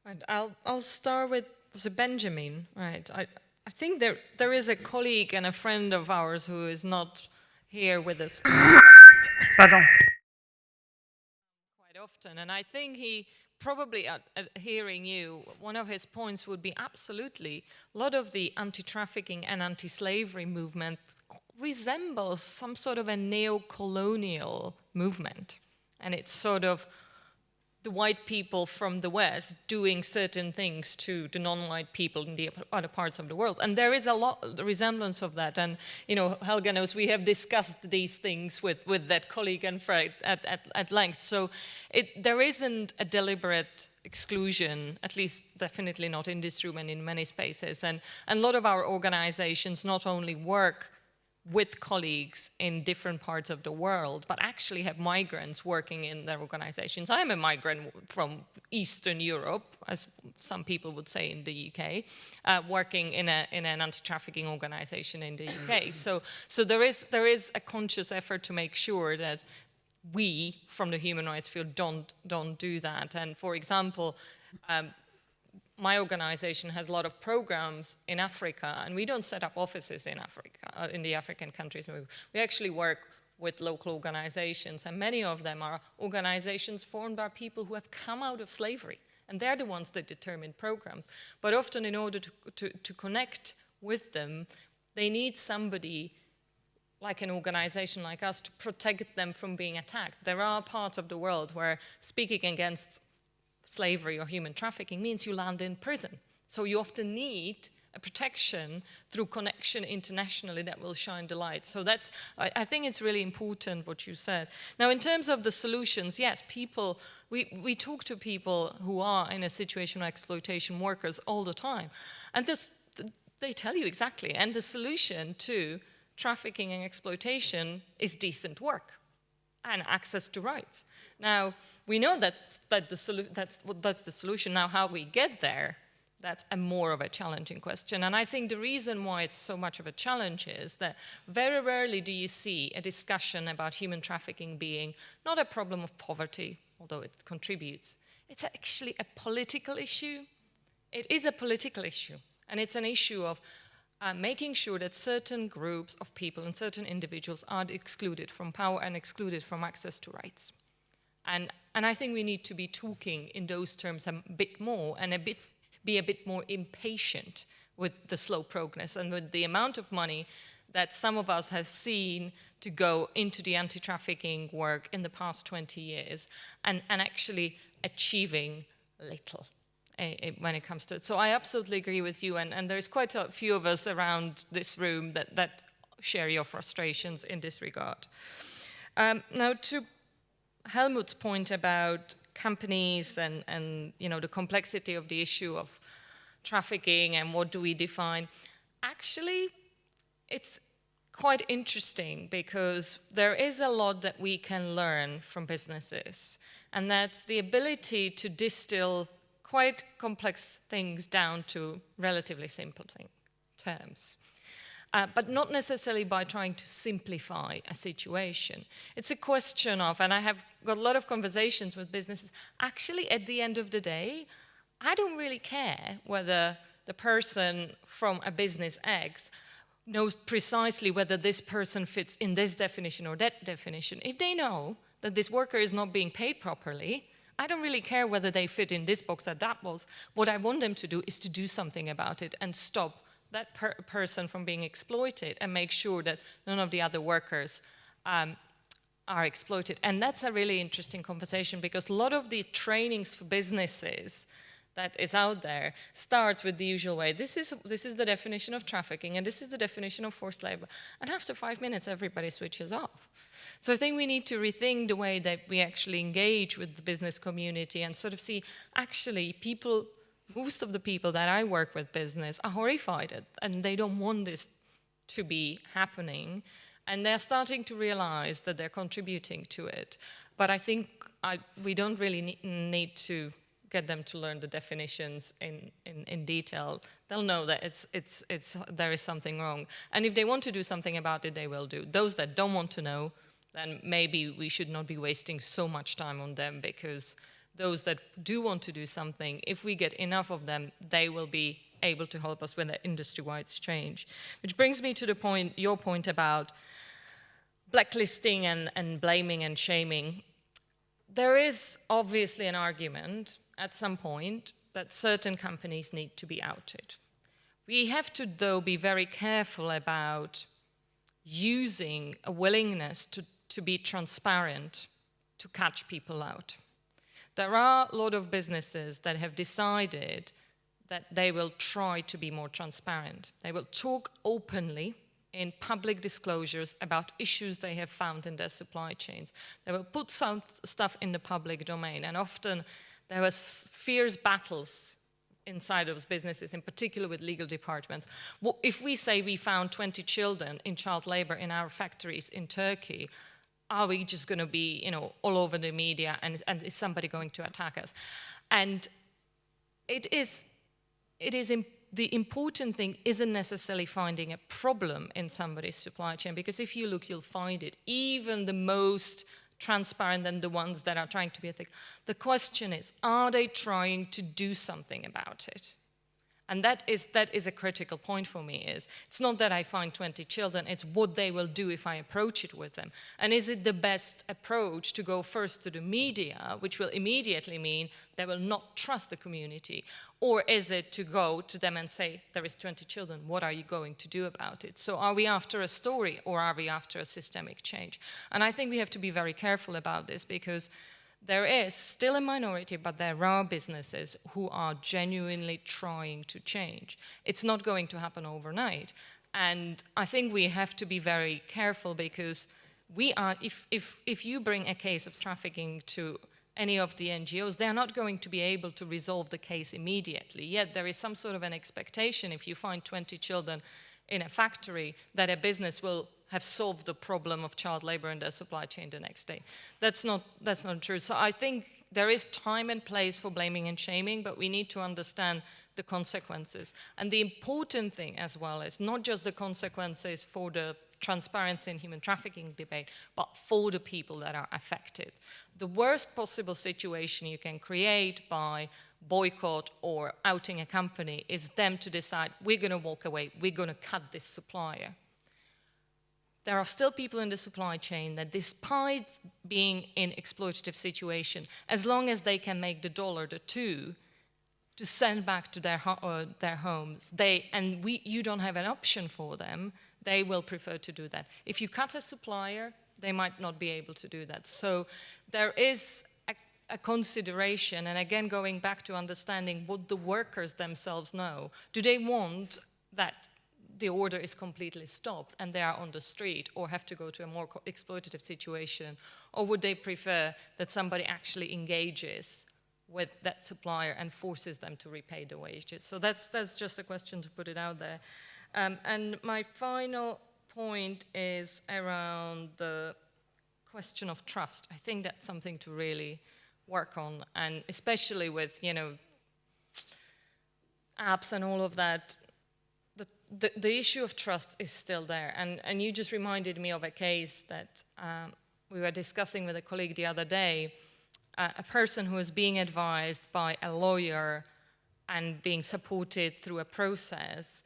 Speaker 3: Right, I'll start with Benjamin. Right, I think there is a colleague and a friend of ours who is not here with us
Speaker 1: Pardon.
Speaker 3: quite often, and I think he probably at hearing you, one of his points would be absolutely, a lot of the anti-trafficking and anti-slavery movement resembles some sort of a neo-colonial movement. And it's sort of the white people from the West doing certain things to the non-white people in the other parts of the world. And there is a lot of resemblance of that. And, you know, Helga knows we have discussed these things with that colleague and Fred at length. So there isn't a deliberate exclusion, at least definitely not in this room and in many spaces. And a lot of our organizations not only work with colleagues in different parts of the world, but actually have migrants working in their organizations. I'm a migrant from Eastern Europe, as some people would say in the UK, working in an anti-trafficking organization in the UK. So there is a conscious effort to make sure that we, from the human rights field, don't do that. And for example, my organization has a lot of programs in Africa, and we don't set up offices in Africa, in the African countries. We actually work with local organizations, and many of them are organizations formed by people who have come out of slavery, and they're the ones that determine programs. But often in order to connect with them, they need somebody like an organization like us to protect them from being attacked. There are parts of the world where speaking against slavery or human trafficking means you land in prison. So you often need a protection through connection internationally that will shine the light. So that's, I think it's really important what you said. Now, in terms of the solutions, yes, people, we talk to people who are in a situation of exploitation workers all the time. And they tell you exactly. And the solution to trafficking and exploitation is decent work and access to rights. Now, we know that's the solution. Now, how we get there, that's more of a challenging question. And I think the reason why it's so much of a challenge is that very rarely do you see a discussion about human trafficking being not a problem of poverty, although it contributes. It's actually a political issue. It is a political issue. And it's an issue of making sure that certain groups of people and certain individuals are excluded from power and excluded from access to rights. And I think we need to be talking in those terms a bit more and be a bit more impatient with the slow progress and with the amount of money that some of us have seen to go into the anti-trafficking work in the past 20 years and actually achieving little when it comes to it. So I absolutely agree with you, and there's quite a few of us around this room that share your frustrations in this regard. Now, to Helmut's point about companies and you know, the complexity of the issue of trafficking and what do we define, actually, it's quite interesting because there is a lot that we can learn from businesses, and that's the ability to distill quite complex things down to relatively simple terms. But not necessarily by trying to simplify a situation. It's a question of, and I have got a lot of conversations with businesses, actually at the end of the day, I don't really care whether the person from a business X knows precisely whether this person fits in this definition or that definition. If they know that this worker is not being paid properly, I don't really care whether they fit in this box or that box. What I want them to do is to do something about it and stop that person from being exploited and make sure that none of the other workers are exploited. And that's a really interesting conversation because a lot of the trainings for businesses that is out there starts with the usual way. This is the definition of trafficking, and this is the definition of forced labor. And after 5 minutes, everybody switches off. So I think we need to rethink the way that we actually engage with the business community and sort of see, actually, people, most of the people that I work with business are horrified and they don't want this to be happening. And they're starting to realize that they're contributing to it. But I think we don't really need to get them to learn the definitions in detail. They'll know that there is something wrong. And if they want to do something about it, they will do. Those that don't want to know, then maybe we should not be wasting so much time on them, because those that do want to do something, if we get enough of them, they will be able to help us with the industry-wide change. Which brings me to the point, your point about blacklisting and blaming and shaming. There is obviously an argument at some point that certain companies need to be outed. We have to, though, be very careful about using a willingness to be transparent to catch people out. There are a lot of businesses that have decided that they will try to be more transparent. They will talk openly in public disclosures about issues they have found in their supply chains. They will put some stuff in the public domain, and often there were fierce battles inside those businesses, in particular with legal departments. If we say we found 20 children in child labor in our factories in Turkey, are we just going to be, you know, all over the media, and is somebody going to attack us? And the important thing isn't necessarily finding a problem in somebody's supply chain, because if you look, you'll find it. Even the most transparent and the ones that are trying to be ethical. The question is, are they trying to do something about it? And that is a critical point for me. It's not that I find 20 children, it's what they will do if I approach it with them. And is it the best approach to go first to the media, which will immediately mean they will not trust the community? Or is it to go to them and say, there is 20 children, what are you going to do about it? So are we after a story, or are we after a systemic change? And I think we have to be very careful about this, because there is still a minority, but there are businesses who are genuinely trying to change. It's not going to happen overnight. And I think we have to be very careful, because if you bring a case of trafficking to any of the NGOs, they're not going to be able to resolve the case immediately. Yet there is some sort of an expectation, if you find 20 children in a factory, that a business will have solved the problem of child labor in their supply chain the next day. That's not true. So I think there is time and place for blaming and shaming, but we need to understand the consequences. And the important thing as well is not just the consequences for the transparency and human trafficking debate, but for the people that are affected. The worst possible situation you can create by boycott or outing a company is them to decide, we're going to walk away, we're going to cut this supplier. There are still people in the supply chain that, despite being in exploitative situation, as long as they can make the $1 or $2, to send back to their homes, you don't have an option for them, they will prefer to do that. If you cut a supplier, they might not be able to do that. So there is a consideration, and again, going back to understanding what the workers themselves know. Do they want that the order is completely stopped and they are on the street or have to go to a more exploitative situation? Or would they prefer that somebody actually engages with that supplier and forces them to repay the wages? So that's just a question to put it out there. And my final point is around the question of trust. I think that's something to really work on, and especially with, apps and all of that, the issue of trust is still there. And you just reminded me of a case that we were discussing with a colleague the other day, a person who was being advised by a lawyer and being supported through a process,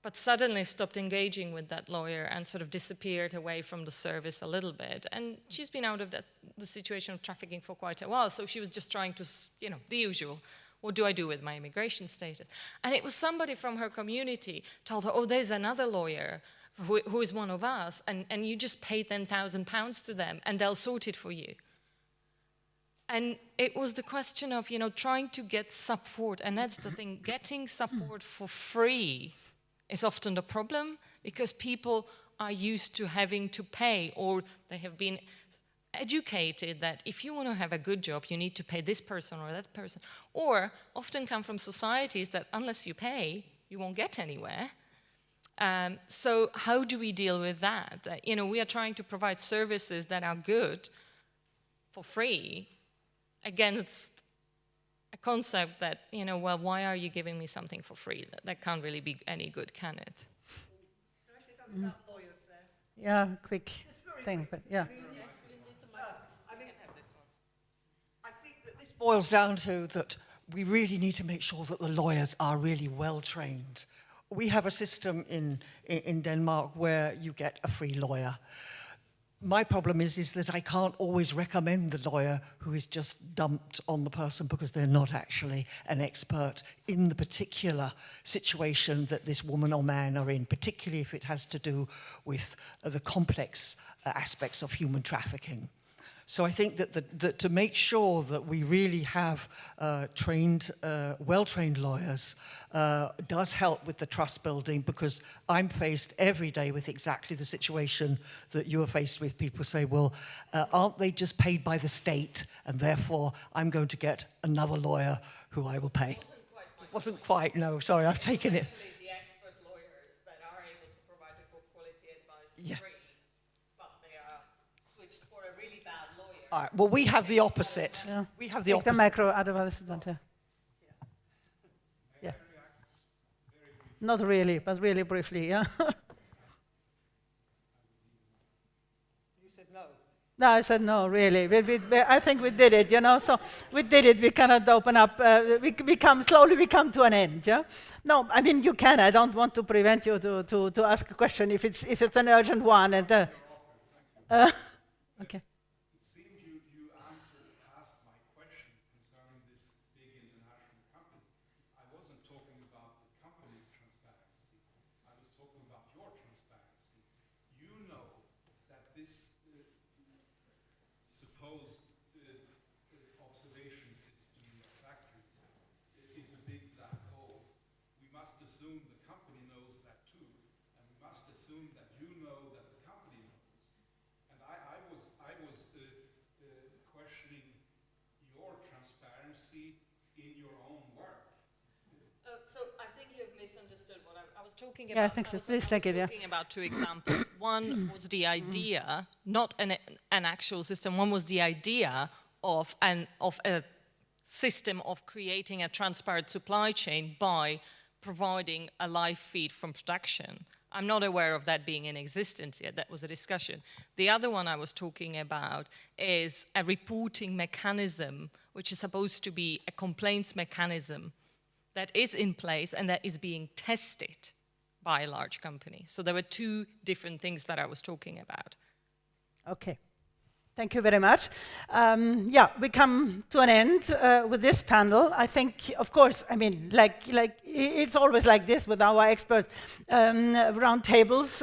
Speaker 3: but suddenly stopped engaging with that lawyer and sort of disappeared away from the service a little bit. And she's been out of the situation of trafficking for quite a while, so she was just trying to, the usual. What do I do with my immigration status? And it was somebody from her community told her, oh, there's another lawyer who is one of us, and you just pay £10,000 to them, and they'll sort it for you. And it was the question of, trying to get support, and that's the thing, getting support for free is often the problem, because people are used to having to pay, or they have been educated that if you want to have a good job, you need to pay this person or that person, or often come from societies that unless you pay, you won't get anywhere. So how do we deal with that? We are trying to provide services that are good for free against a concept that, well, why are you giving me something for free? That can't really be any good, can it?
Speaker 13: Can I say something about lawyers there?
Speaker 1: Yeah, quick thing, but yeah.
Speaker 13: I think that this boils down to that we really need to make sure that the lawyers are really well trained. We have a system in Denmark where you get a free lawyer. My problem is that I can't always recommend the lawyer who is just dumped on the person because they're not actually an expert in the particular situation that this woman or man are in, particularly if it has to do with the complex aspects of human trafficking. So I think that to make sure that we really have well-trained lawyers does help with the trust building, because I'm faced every day with exactly the situation that you are faced with. People say, well, aren't they just paid by the state, and therefore I'm going to get another lawyer who I will pay? It wasn't quite, no, sorry, I've taken it.
Speaker 3: Actually, the expert lawyers that are able to provide a good quality advice for free, but they are switched for a really bad lawyer.
Speaker 13: All right, well, we have the opposite.
Speaker 1: Yeah.
Speaker 13: We have the
Speaker 1: Take
Speaker 13: opposite.
Speaker 1: the micro, otherwise don't. Yeah. Not really, but really briefly, yeah.
Speaker 13: You said no.
Speaker 1: No, I said no, really. I think we did it, so we did it. We cannot open up. Slowly we come to an end, yeah? No, I mean, you can. I don't want to prevent you to ask a question if it's an urgent one. And okay.
Speaker 9: It seemed you asked my question concerning this big international company. I wasn't talking about the company's transparency. I was talking about your transparency. You know that this supposed observation system in your factories is a big black hole. We must assume the company knows that too, and we must assume that you know that the company knows. And I was questioning your transparency in your own work.
Speaker 3: So I think you have misunderstood what I was talking
Speaker 1: Yeah, I
Speaker 3: about.
Speaker 1: think so.
Speaker 3: I was
Speaker 1: Please take it, yeah.
Speaker 3: talking about two examples. One was the idea, not an actual system. One was the idea of a system of creating a transparent supply chain by providing a live feed from production. I'm not aware of that being in existence yet. That was a discussion. The other one I was talking about is a reporting mechanism, which is supposed to be a complaints mechanism that is in place and that is being tested by a large company. So there were two different things that I was talking about.
Speaker 1: Okay. Thank you very much. Yeah, we come to an end with this panel. I think, of course, I mean, like it's always like this with our experts round tables.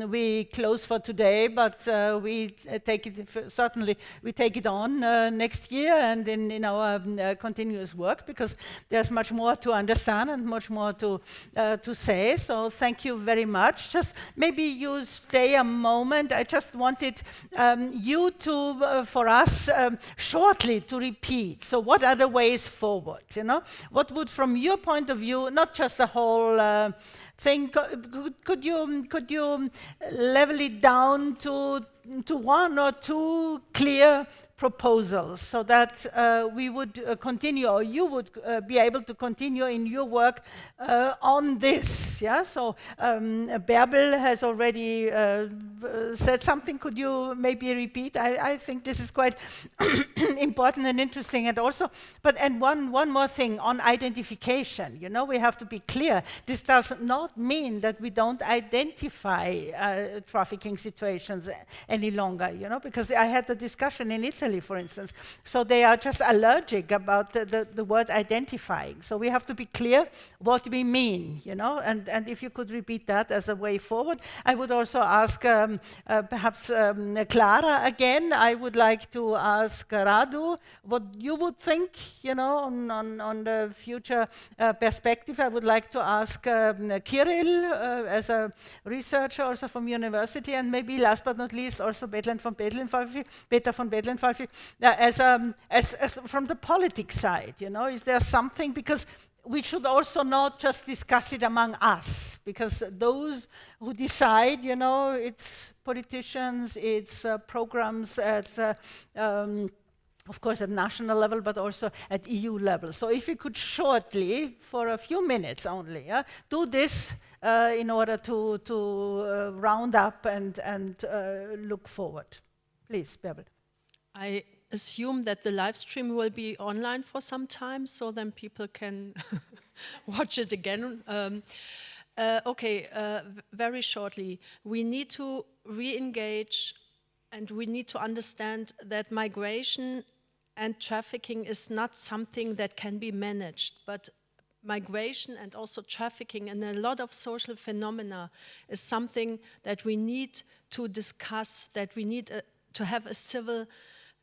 Speaker 1: We close for today, but we take it certainly. We take it on next year and in our continuous work, because there's much more to understand and much more to say. So thank you very much. Just maybe you stay a moment. I just wanted you to, for us, shortly to repeat. So what are the ways forward? You know, what would, from your point of view, not just the whole thing, could you level it down to one or two clear proposals, so that we would continue, or you would be able to continue in your work on this. Yeah. So Bärbel has already said something. Could you maybe repeat? I think this is quite important and interesting, and also, and one more thing on identification. You know, we have to be clear. This does not mean that we don't identify trafficking situations any longer. You know, because I had a discussion in Italy, for instance. So they are just allergic about the word identifying. So we have to be clear what we mean, you know, and if you could repeat that as a way forward. I would also ask perhaps Klara again. I would like to ask Radu what you would think, you know, on the future perspective. I would like to ask Kirill as a researcher also from university, and maybe last but not least also Peter von Bedlen-Falfi, as from the politics side, you know, is there something, because we should also not just discuss it among us, because those who decide, you know, it's politicians, it's programs at, of course, at national level, but also at EU level. So if you could shortly, for a few minutes only, do this in order to round up and look forward. Please, Bärbel.
Speaker 2: I assume that the live stream will be online for some time, so then people can watch it again. Very shortly, we need to re-engage, and we need to understand that migration and trafficking is not something that can be managed, but migration and also trafficking and a lot of social phenomena is something that we need to discuss, that we need to have a civil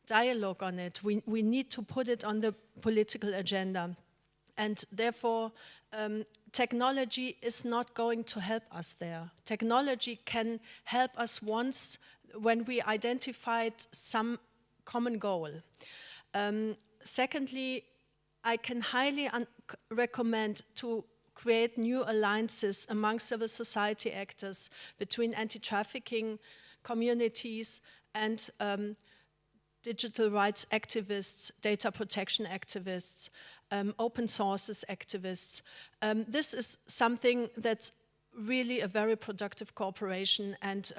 Speaker 2: dialogue on it. We need to put it on the political agenda. And therefore, technology is not going to help us there. Technology can help us once when we identified some common goal. Secondly, I can highly recommend to create new alliances among civil society actors between anti-trafficking communities and digital rights activists, data protection activists, open sources activists. This is something that's really a very productive cooperation, and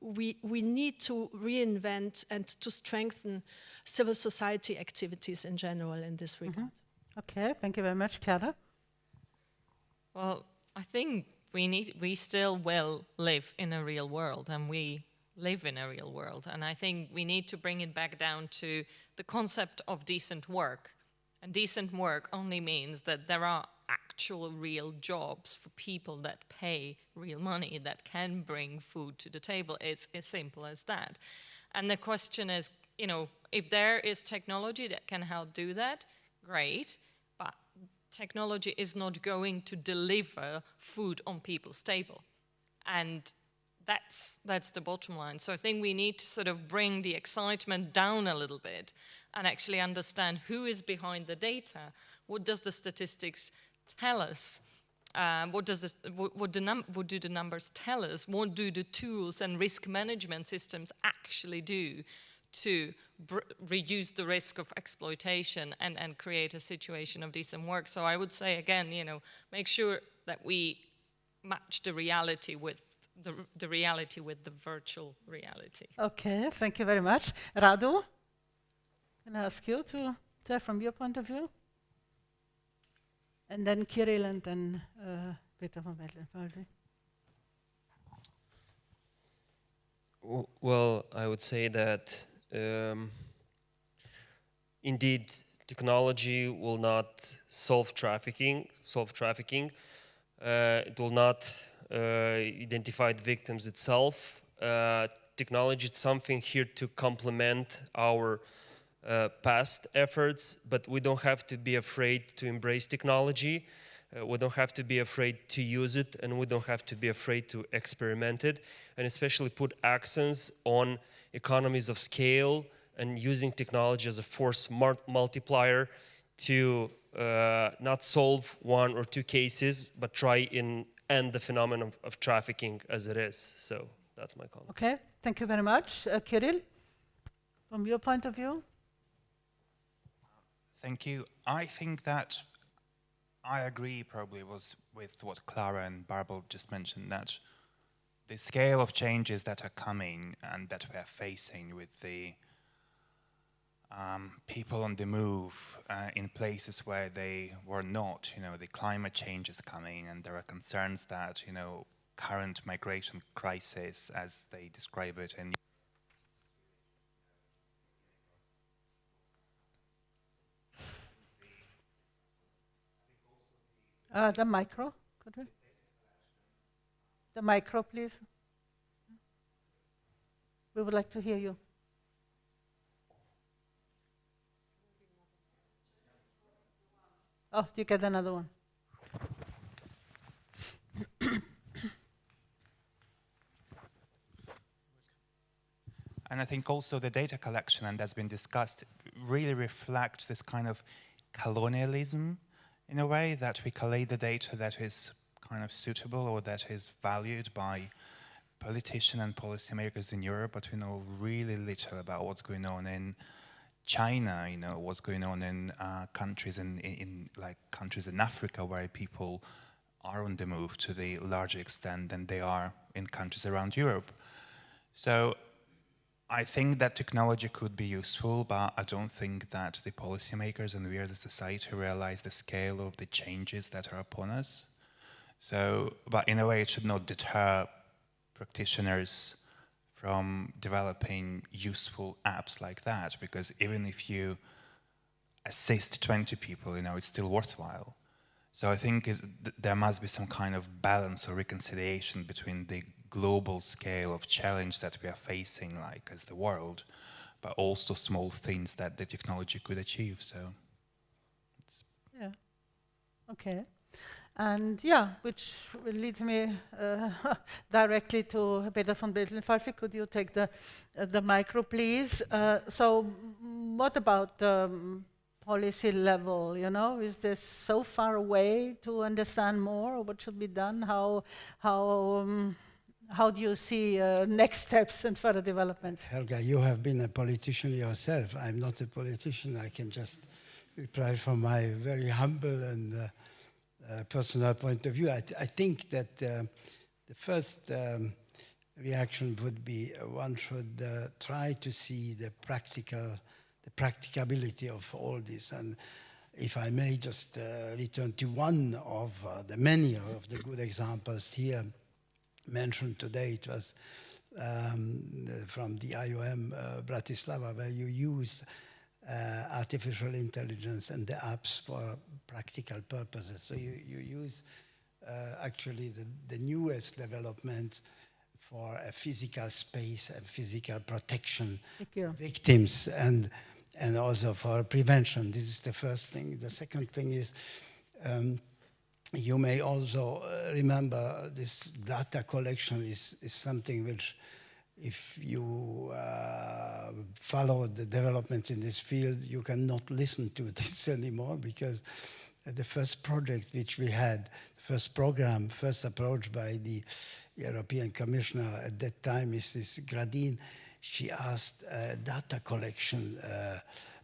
Speaker 2: we need to reinvent and to strengthen civil society activities in general in this regard.
Speaker 1: Okay, thank you very much. Klara?
Speaker 3: Well, I think we still will live in a real world, and we live in a real world. And I think we need to bring it back down to the concept of decent work. And decent work only means that there are actual real jobs for people that pay real money, that can bring food to the table. It's as simple as that. And the question is, you know, if there is technology that can help do that, great, but technology is not going to deliver food on people's table. And that's the bottom line. So I think we need to sort of bring the excitement down a little bit and actually understand who is behind the data. What does the statistics tell us? What do the numbers tell us? What do the tools and risk management systems actually do to reduce the risk of exploitation and create a situation of decent work? So I would say again, you know, make sure that we match the reality with the reality with the virtual reality.
Speaker 1: Okay, thank you very much. Radu, can I ask you to say from your point of view? And then Kirill, and then Peter von Bedlen-Falfi.
Speaker 14: Well, I would say that indeed, technology will not solve trafficking. It will not identify the victims itself. Technology is something here to complement our past efforts, but we don't have to be afraid to embrace technology. We don't have to be afraid to use it, and we don't have to be afraid to experiment it, and especially put accents on economies of scale and using technology as a force multiplier to not solve one or two cases, but try and end the phenomenon of trafficking as it is. So that's my comment.
Speaker 1: Okay, thank you very much. Kirill, from your point of view?
Speaker 15: Thank you. I think that I agree probably with what Klara and Bärbel just mentioned, that the scale of changes that are coming and that we are facing with the people on the move in places where they were not, the climate change is coming, and there are concerns that, current migration crisis, as they describe it in
Speaker 1: The micro, could we? The micro, please. We would like to hear you. Oh, you get another one.
Speaker 15: And I think also the data collection, and that's been discussed, really reflects this kind of colonialism in a way, that we collate the data that is kind of suitable or that is valued by politicians and policymakers in Europe, but we know really little about what's going on in China, what's going on in countries countries in Africa, where people are on the move to the larger extent than they are in countries around Europe. So I think that technology could be useful, but I don't think that the policymakers and we as a society realize the scale of the changes that are upon us. So, but in a way, it should not deter practitioners from developing useful apps like that, because even if you assist 20 people, it's still worthwhile. So I think there must be some kind of balance or reconciliation between the global scale of challenge that we are facing, like as the world, but also small things that the technology could achieve. So,
Speaker 1: yeah, okay, and yeah, which leads me directly to Peter von Bildlenpfeifer. Could you take the micro, please? So, what about policy level? Is this so far away to understand more? Or what should be done? How do you see next steps and further developments?
Speaker 16: Helga, you have been a politician yourself. I'm not a politician. I can just reply from my very humble and personal point of view. I think that the first reaction would be one should try to see the practicability of all this. And if I may just return to one of the many of the good examples here mentioned today, it was from the IOM Bratislava, where you use artificial intelligence and the apps for practical purposes. So you use actually the newest developments for a physical space and physical protection of victims, and also for prevention. This is the first thing. The second thing is you may also remember this data collection is something which, if you follow the developments in this field, you cannot listen to this anymore, because the first project which we had, first program, first approach by the European Commissioner at that time is this Gradin. She asked data collection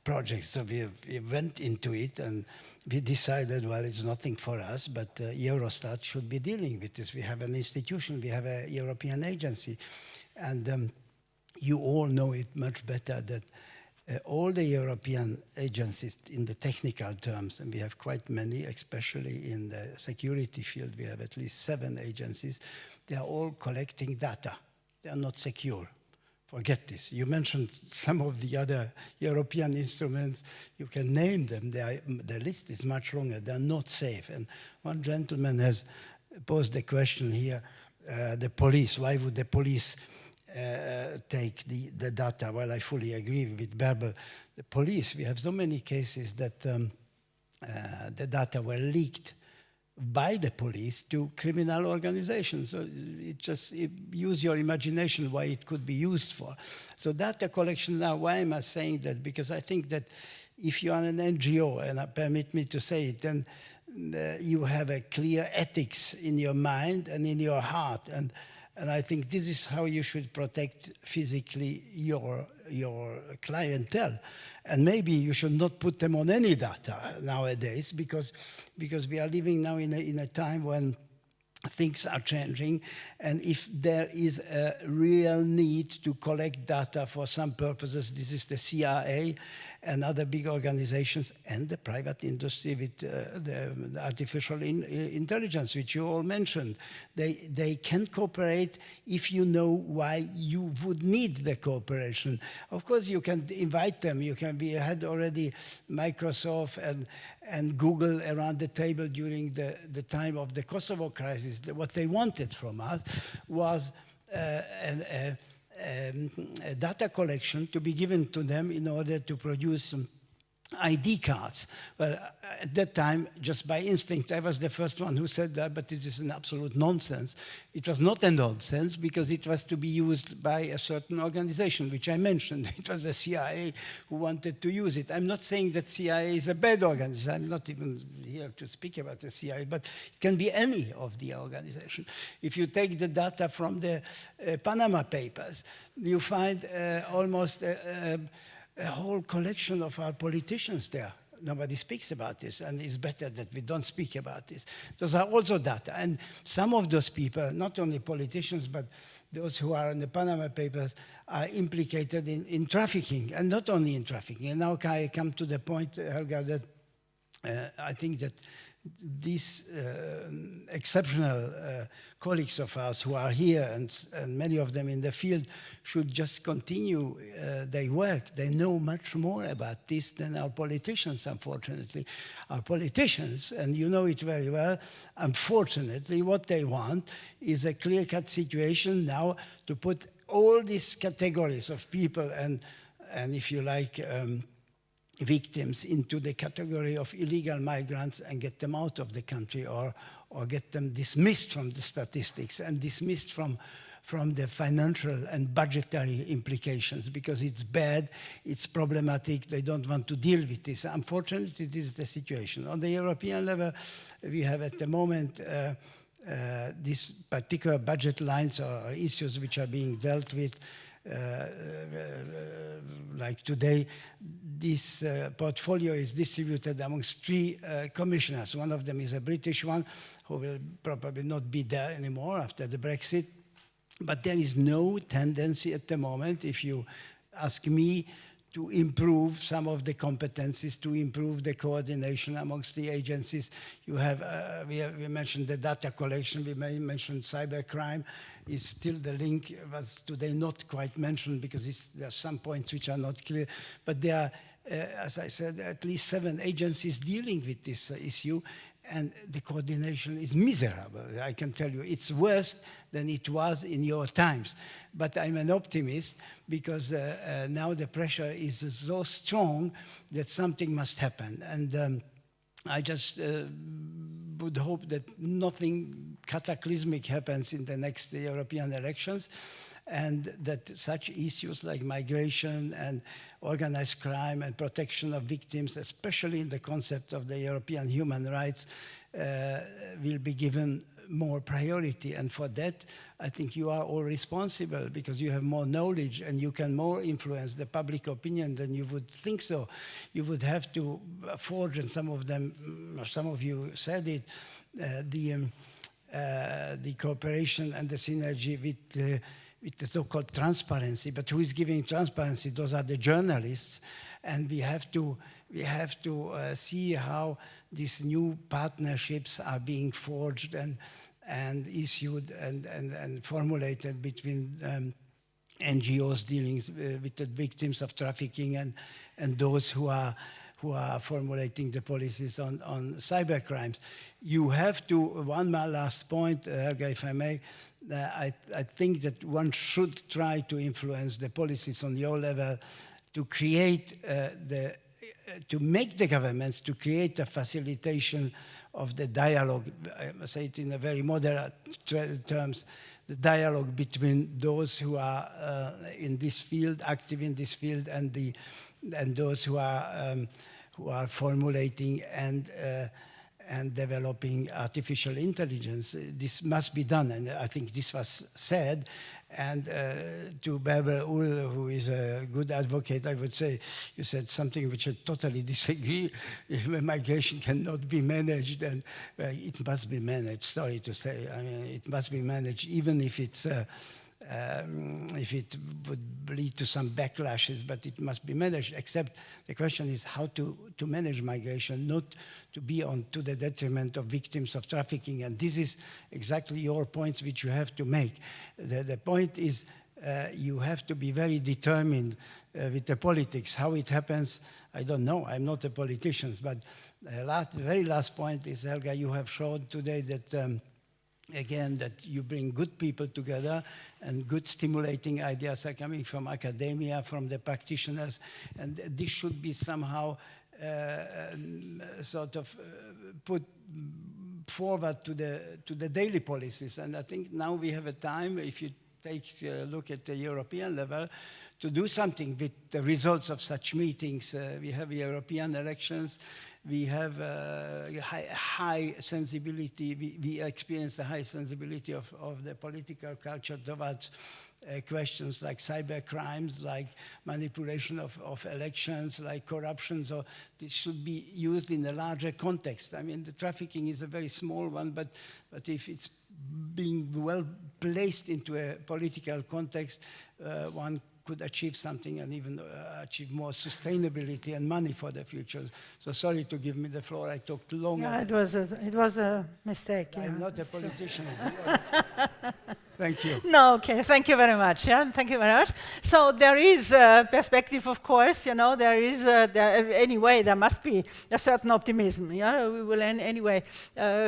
Speaker 16: project. So we went into it and we decided, well, it's nothing for us, but Eurostat should be dealing with this. We have an institution, we have a European agency. And you all know it much better that all the European agencies in the technical terms, and we have quite many, especially in the security field, we have at least 7 agencies, they are all collecting data. They are not secure. forget this. You mentioned some of the other European instruments. You can name them. The list is much longer. They're not safe. And one gentleman has posed the question here, the police, why would the police take the data? Well, I fully agree with Bärbel. The police, we have so many cases that the data were leaked by the police to criminal organizations. So use your imagination why it could be used for. So data collection now, why am I saying that? Because I think that if you are an NGO, and permit me to say it, then you have a clear ethics in your mind and in your heart. And I think this is how you should protect physically your clientele. And maybe you should not put them on any data nowadays, because we are living now in a time when things are changing. And if there is a real need to collect data for some purposes, this is the CIA and other big organizations and the private industry with the artificial intelligence, which you all mentioned. They can cooperate if you know why you would need the cooperation. Of course, you can invite them. We had already Microsoft and Google around the table during the time of the Kosovo crisis. What they wanted from us was data collection to be given to them in order to produce some ID cards. Well, at that time, just by instinct, I was the first one who said that, but it is an absolute nonsense. It was not a nonsense because it was to be used by a certain organization, which I mentioned. It was the CIA who wanted to use it. I'm not saying that CIA is a bad organization. I'm not even here to speak about the CIA, but it can be any of the organizations. If you take the data from the Panama Papers, you find almost a whole collection of our politicians there. Nobody speaks about this, and it's better that we don't speak about this. Those are also data. And some of those people, not only politicians, but those who are in the Panama Papers, are implicated in trafficking, and not only in trafficking. And now I come to the point, Helga, that I think that these exceptional colleagues of ours who are here, and many of them in the field, should just continue their work. They know much more about this than our politicians, unfortunately. Our politicians, and you know it very well, unfortunately, what they want is a clear-cut situation now to put all these categories of people and if you like, victims into the category of illegal migrants and get them out of the country, or get them dismissed from the statistics and dismissed from the financial and budgetary implications, because it's bad, it's problematic, they don't want to deal with this. Unfortunately, this is the situation. On the European level, we have at the moment these particular budget lines or issues which are being dealt with. Like today, this portfolio is distributed amongst 3 commissioners. One of them is a British one, who will probably not be there anymore after the Brexit. But there is no tendency at the moment, if you ask me, to improve some of the competencies, to improve the coordination amongst the agencies. You have, we mentioned the data collection, we mentioned cybercrime. Is still the link, was today not quite mentioned because there are some points which are not clear. But there are, as I said, at least 7 agencies dealing with this issue, and the coordination is miserable. I can tell you, it's worse than it was in your times. But I'm an optimist because now the pressure is so strong that something must happen. And I just would hope that nothing cataclysmic happens in the next European elections, and that such issues like migration and organized crime and protection of victims, especially in the concept of the European human rights, will be given more priority. And for that, I think you are all responsible, because you have more knowledge and you can more influence the public opinion than you would think so. You would have to forge, and some of them, some of you said it, the cooperation and the synergy with the so-called transparency. But who is giving transparency? Those are the journalists. And we have to see how these new partnerships are being forged and issued and formulated between NGOs dealing with the victims of trafficking and those who are formulating the policies on cybercrimes. You have to, one last point, Helga, if I may, I think that one should try to influence the policies on your level to create to make the governments to create a facilitation of the dialogue, I must say it in a very moderate terms, the dialogue between those who are in this field, active in this field, and those who are formulating and developing artificial intelligence. This must be done, and I think this was said. And to Bärbel, who is a good advocate, I would say, you said something which I totally disagree. If migration cannot be managed, then it must be managed, sorry to say. I mean, it must be managed, even if it's if it would lead to some backlashes, but it must be managed, except the question is how to manage migration, not to be to the detriment of victims of trafficking. And this is exactly your points which you have to make. The point is you have to be very determined with the politics. How it happens, I don't know. I'm not a politician, but the very last point is, Helga, you have shown today that again, that you bring good people together and good stimulating ideas are coming from academia, from the practitioners, and this should be somehow sort of put forward to the daily policies. And I think now we have a time, if you take a look at the European level, to do something with the results of such meetings. We have European elections. We have high sensibility. We experience the high sensibility of the political culture towards questions like cyber crimes, like manipulation of elections, like corruption. So this should be used in a larger context. I mean, the trafficking is a very small one, but if it's being well placed into a political context, one could achieve something and even achieve more sustainability and money for the future. So sorry to give me the floor. I talked longer.
Speaker 1: Yeah, it was a mistake.
Speaker 16: I'm not a politician. Thank you.
Speaker 1: No, okay, thank you very much. Yeah, thank you very much. So there is a perspective, of course, you know, there is, anyway, there must be a certain optimism. Yeah, we will anyway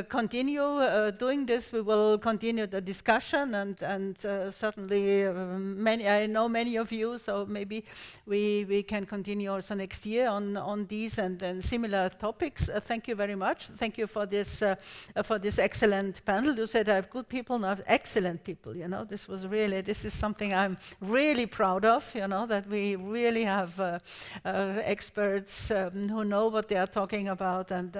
Speaker 1: continue doing this. We will continue the discussion and certainly I know many of you, so maybe we can continue also next year on these and similar topics. Thank you very much. Thank you for this excellent panel. You said I have good people, now I have excellent people. You know, this is something I'm really proud of, you know, that we really have experts who know what they are talking about and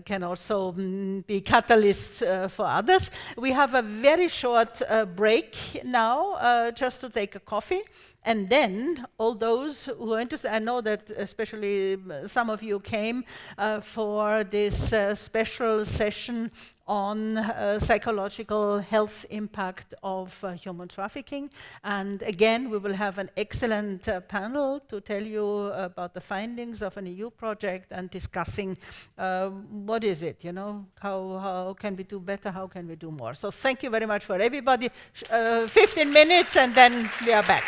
Speaker 1: can also be catalysts for others. We have a very short break now, just to take a coffee. And then all those who are interested, I know that especially some of you came for this special session on psychological health impact of human trafficking. And again, we will have an excellent panel to tell you about the findings of an EU project and discussing what is it, you know, how can we do better, how can we do more. So thank you very much for everybody. 15 minutes and then we are back.